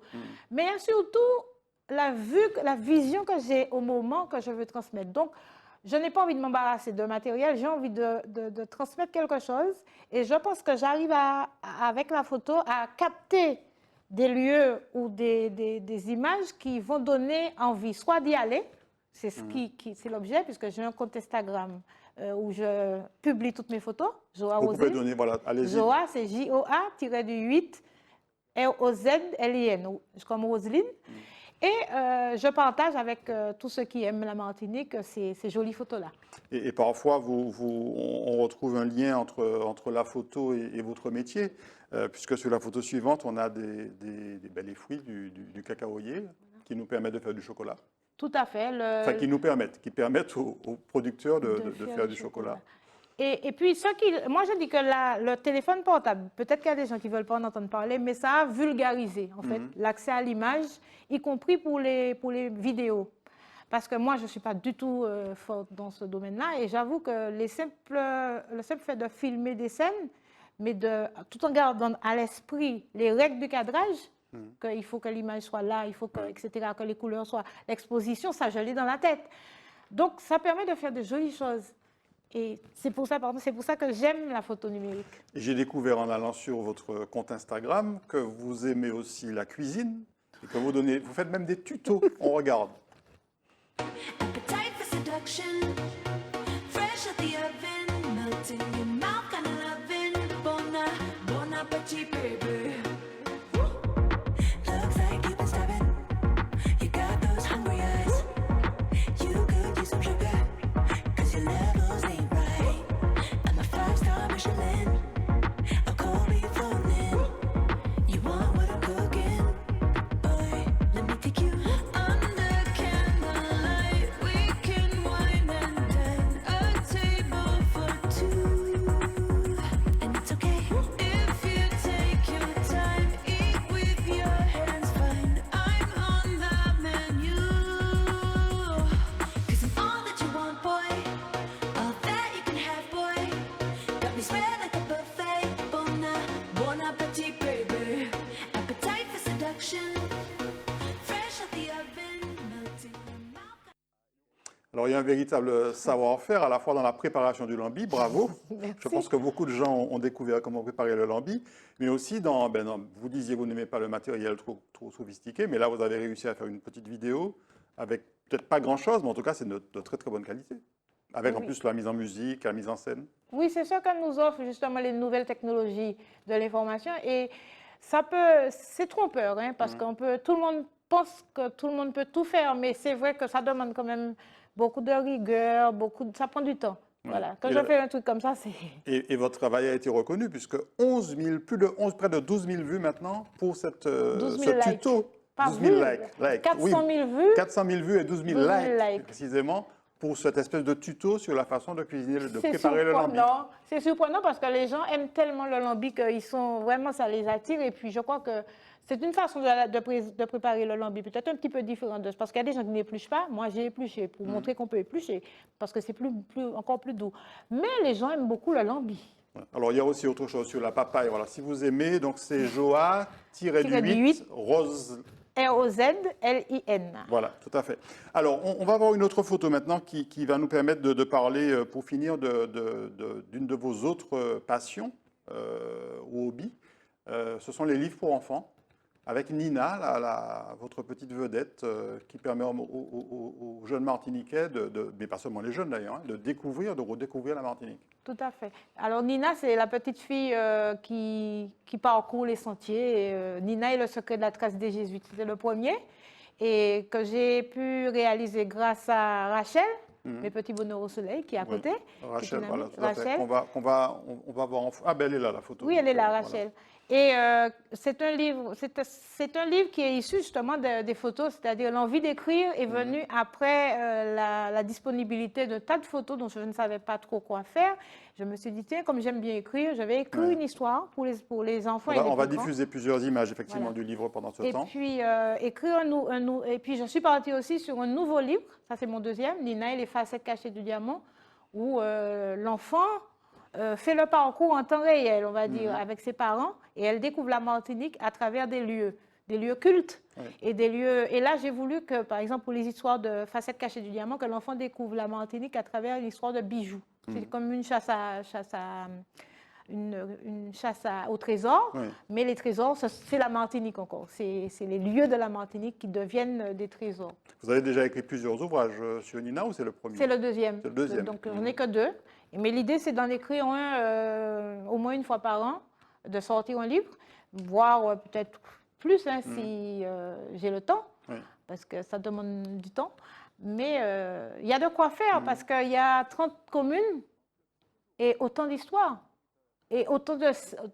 B: Mais il y a surtout la vision que j'ai au moment que je veux transmettre. Donc, je n'ai pas envie de m'embarrasser de matériel, j'ai envie de transmettre quelque chose, et je pense que j'arrive avec la photo à capter des lieux ou des images qui vont donner envie, soit d'y aller, c'est c'est l'objet, puisque j'ai un compte Instagram où je publie toutes mes photos, Joa
A: Vous
B: Roslin.
A: pouvez donner, voilà, allez-y.
B: Joa, c'est Joa-8 Rozlin, comme Roselyne. Et je partage avec tous ceux qui aiment la Martinique ces jolies photos-là.
A: Et parfois, on retrouve un lien entre la photo et votre métier, puisque sur la photo suivante, on a les fruits du cacaoyer qui nous permettent de faire du chocolat.
B: Tout à fait.
A: Enfin, qui permettent aux producteurs de faire du chocolat.
B: Et puis, moi, je dis que le téléphone portable, peut-être qu'il y a des gens qui ne veulent pas en entendre parler, mais ça a vulgarisé, en fait, l'accès à l'image, y compris pour les vidéos. Parce que moi, je ne suis pas du tout forte dans ce domaine-là, et j'avoue que le simple fait de filmer des scènes, mais tout en gardant à l'esprit les règles du cadrage, qu'il faut que l'image soit là, il faut que, etc., que les couleurs soient, l'exposition, ça, je l'ai dans la tête. Donc, ça permet de faire de jolies choses. Et c'est pour ça que j'aime la photo numérique.
A: J'ai découvert en allant sur votre compte Instagram que vous aimez aussi la cuisine et que vous faites même des tutos. On regarde.
C: Appetite for seduction, fresh out the oven, melting in your mouth, kind of loving. Bon appetit, baby. Looks like you've been starving. You got those hungry eyes. You could use some sugar, 'cause your levels ain't right. I'm a 5-star Michelin, a cold beef floating. You want what I'm cooking? Boy, let me take you under candlelight. We can wine and dine, a table for two. And it's okay if you take your time, eat with your hands, fine. I'm on the menu. 'Cause I'm all that you want, boy, all that you can have, boy. Got me spread like a buffet. Bon appetit, baby. Appetite for seduction, fresh out the oven, melting in your mouth.
A: Alors, il y a un véritable savoir-faire à la fois dans la préparation du lambi, bravo. Je pense que beaucoup de gens ont découvert comment préparer le lambi, mais aussi vous disiez vous n'aimez pas le matériel trop sophistiqué, mais là vous avez réussi à faire une petite vidéo avec peut-être pas grand-chose, mais en tout cas c'est de très très bonne qualité. Avec en
B: Oui.
A: plus la mise en musique, la mise en scène.
B: Oui, c'est ce que nous offrent justement les nouvelles technologies de l'information. Et c'est trompeur, hein, parce que tout le monde pense que tout le monde peut tout faire, mais c'est vrai que ça demande quand même beaucoup de rigueur, ça prend du temps. Voilà. Quand
A: Et
B: je fais un truc comme ça, c'est...
A: Et votre travail a été reconnu puisque près de 12 000 vues maintenant pour
B: 12 000
A: ce
B: likes.
A: tuto.
B: Pas
A: 12 000
B: vues,
A: likes.
B: 400 000 vues.
A: 400 000 vues et 12 000
B: 12 000
A: likes,
B: likes.
A: précisément, pour cette espèce de tuto sur la façon de cuisiner, de
B: C'est
A: préparer le lambi.
B: surprenant. C'est surprenant parce que les gens aiment tellement le lambi qu'ils sont vraiment, ça les attire. Et puis, je crois que c'est une façon de préparer le lambi peut-être un petit peu différente. Parce qu'il y a des gens qui n'épluchent pas. Moi, j'ai épluché pour montrer qu'on peut éplucher parce que c'est encore plus doux. Mais les gens aiment beaucoup le lambi.
A: Alors, il y a aussi autre chose sur la papaye. Voilà, si vous aimez, donc c'est Joa-8
B: 8.
A: Rose.
B: Rozlin.
A: Voilà, tout à fait. Alors, on va voir une autre photo maintenant qui va nous permettre de parler, pour finir, d'une de vos autres passions ou hobbies. Ce sont les livres pour enfants, avec Nina, votre petite vedette, qui permet aux jeunes Martiniquais, mais pas seulement les jeunes d'ailleurs, hein, de redécouvrir la Martinique.
B: Tout à fait. Alors Nina, c'est la petite fille qui parcourt les sentiers. Nina est le secret de la trace des Jésuites. C'était le premier et que j'ai pu réaliser grâce à Rachel, Mes petits bonheurs au soleil, qui est à
A: Oui.
B: côté.
A: Rachel,
B: une
A: voilà,
B: amie.
A: tout à fait.
B: Rachel.
A: On va voir en Ah ben elle est là, la photo.
B: Oui, elle est là,
A: Voilà.
B: Rachel. Et c'est un livre qui est issu justement des photos, c'est-à-dire l'envie d'écrire est venue après la disponibilité de tas de photos dont je ne savais pas trop quoi faire. Je me suis dit, tiens, comme j'aime bien écrire, je vais écrire une histoire pour les enfants et les
A: On va
B: plus grands.
A: diffuser plusieurs images effectivement
B: Voilà.
A: du livre pendant ce
B: Et
A: temps.
B: puis, écrire et puis, je suis partie aussi sur un nouveau livre, ça c'est mon deuxième, Nina et les facettes cachées du diamant, où l'enfant fait le parcours en temps réel, on va dire, avec ses parents, et elle découvre la Martinique à travers des lieux cultes.
A: Oui.
B: Et des lieux. Et là, j'ai voulu que, par exemple, pour les histoires de facettes cachées du diamant, que l'enfant découvre la Martinique à travers une histoire de bijoux. C'est comme une chasse au trésor,
A: Oui.
B: mais les trésors, c'est la Martinique encore. C'est les lieux de la Martinique qui deviennent des trésors.
A: Vous avez déjà écrit plusieurs ouvrages sur Nina ou c'est le premier?
B: C'est le deuxième.
A: C'est le deuxième.
B: Donc, j'en ai que deux. Mais l'idée, c'est d'en écrire un au moins une fois par an, de sortir un livre, voire peut-être plus si j'ai le temps,
A: Oui.
B: parce que ça demande du temps. Mais il y a de quoi faire, parce qu'il y a 30 communes et autant d'histoires. Et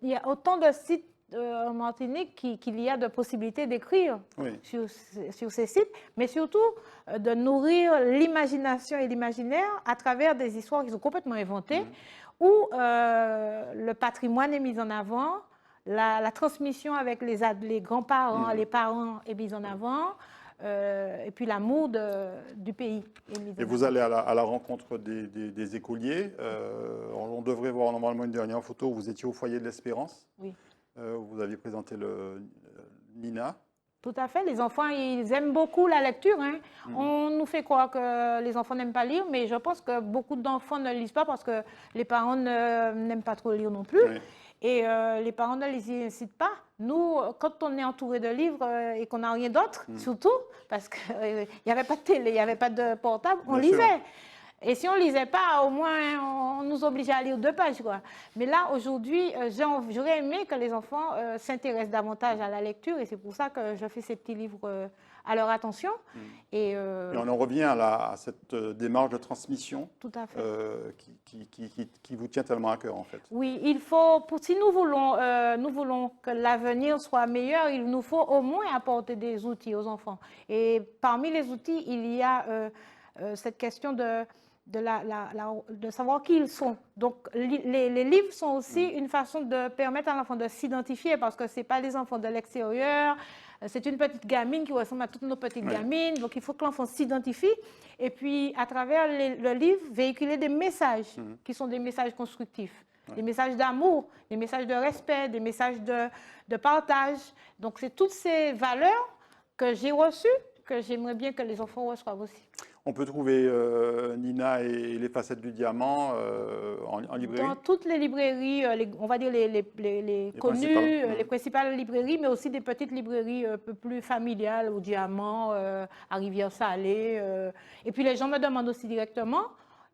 B: il y a autant de sites en Martinique qu'il y a de possibilités d'écrire
A: Oui.
B: sur ces sites, mais surtout de nourrir l'imagination et l'imaginaire à travers des histoires qui sont complètement inventées, où le patrimoine est mis en avant, la transmission avec les grands-parents, les parents est mise en avant, et puis l'amour du pays est mis en
A: Et
B: avant.
A: vous allez à la rencontre des écoliers. On devrait voir normalement une dernière photo. Vous étiez au foyer de l'Espérance.
B: Oui.
A: Vous aviez présenté Nina.
B: Tout à fait. Les enfants, ils aiment beaucoup la lecture. On nous fait croire que les enfants n'aiment pas lire, mais je pense que beaucoup d'enfants ne lisent pas parce que les parents n'aiment pas trop lire non plus.
A: Oui.
B: Et les parents ne les incitent pas. Nous, quand on est entouré de livres et qu'on n'a rien d'autre, surtout, parce qu'il n'y avait pas de télé, il n'y avait pas de portable, on
A: Bien sûr.
B: lisait. Et si on ne lisait pas, au moins, on nous obligeait à lire 2 pages, quoi. Mais là, aujourd'hui, j'aurais aimé que les enfants s'intéressent davantage à la lecture, et c'est pour ça que je fais ces petits livres à leur attention. Et,
A: Et on en revient à cette démarche de transmission
B: tout à fait.
A: qui vous tient tellement à cœur, en fait.
B: Oui, il faut, si nous voulons que l'avenir soit meilleur, il nous faut au moins apporter des outils aux enfants. Et parmi les outils, il y a cette question de savoir qui ils sont. Donc, les livres sont aussi une façon de permettre à l'enfant de s'identifier, parce que ce n'est pas les enfants de l'extérieur, c'est une petite gamine qui ressemble à toutes nos petites gamines, donc il faut que l'enfant s'identifie, et puis à travers le livre, véhiculer des messages qui sont des messages constructifs, des messages d'amour, des messages de respect, des messages de partage. Donc c'est toutes ces valeurs que j'ai reçues, que j'aimerais bien que les enfants reçoivent aussi.
A: On peut trouver Nina et les facettes du diamant en librairie?
B: Dans toutes les librairies, on va dire les connues,
A: principales.
B: les principales librairies, mais aussi des petites librairies un peu plus familiales, au Diamant, à Rivière-Salée. Et puis les gens me demandent aussi directement,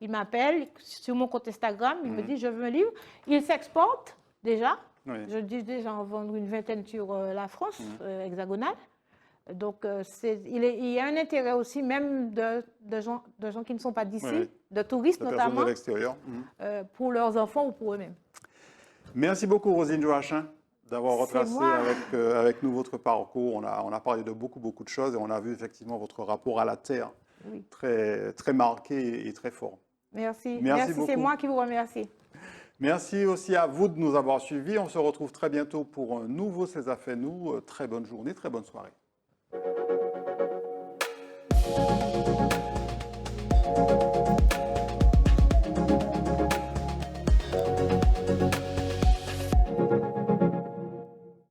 B: ils m'appellent sur mon compte Instagram, ils me disent je veux un livre. Ils s'exportent déjà.
A: Oui.
B: Je dis déjà en vendre une vingtaine sur la France hexagonale. Donc, il y a un intérêt aussi, même de gens qui ne sont pas d'ici,
A: Oui.
B: de touristes
A: De personnes de
B: notamment,
A: l'extérieur.
B: pour leurs enfants ou pour eux-mêmes.
A: Merci beaucoup, Roselyne Joachim, d'avoir
B: C'est
A: retracé
B: moi.
A: avec nous votre parcours. On a parlé de beaucoup de choses et on a vu effectivement votre rapport à la terre
B: Oui.
A: très marqué et très fort.
B: Merci.
A: Merci beaucoup.
B: C'est moi qui vous remercie.
A: Merci aussi à vous de nous avoir suivis. On se retrouve très bientôt pour un nouveau C'est ça fait nous. Très bonne journée, très bonne soirée.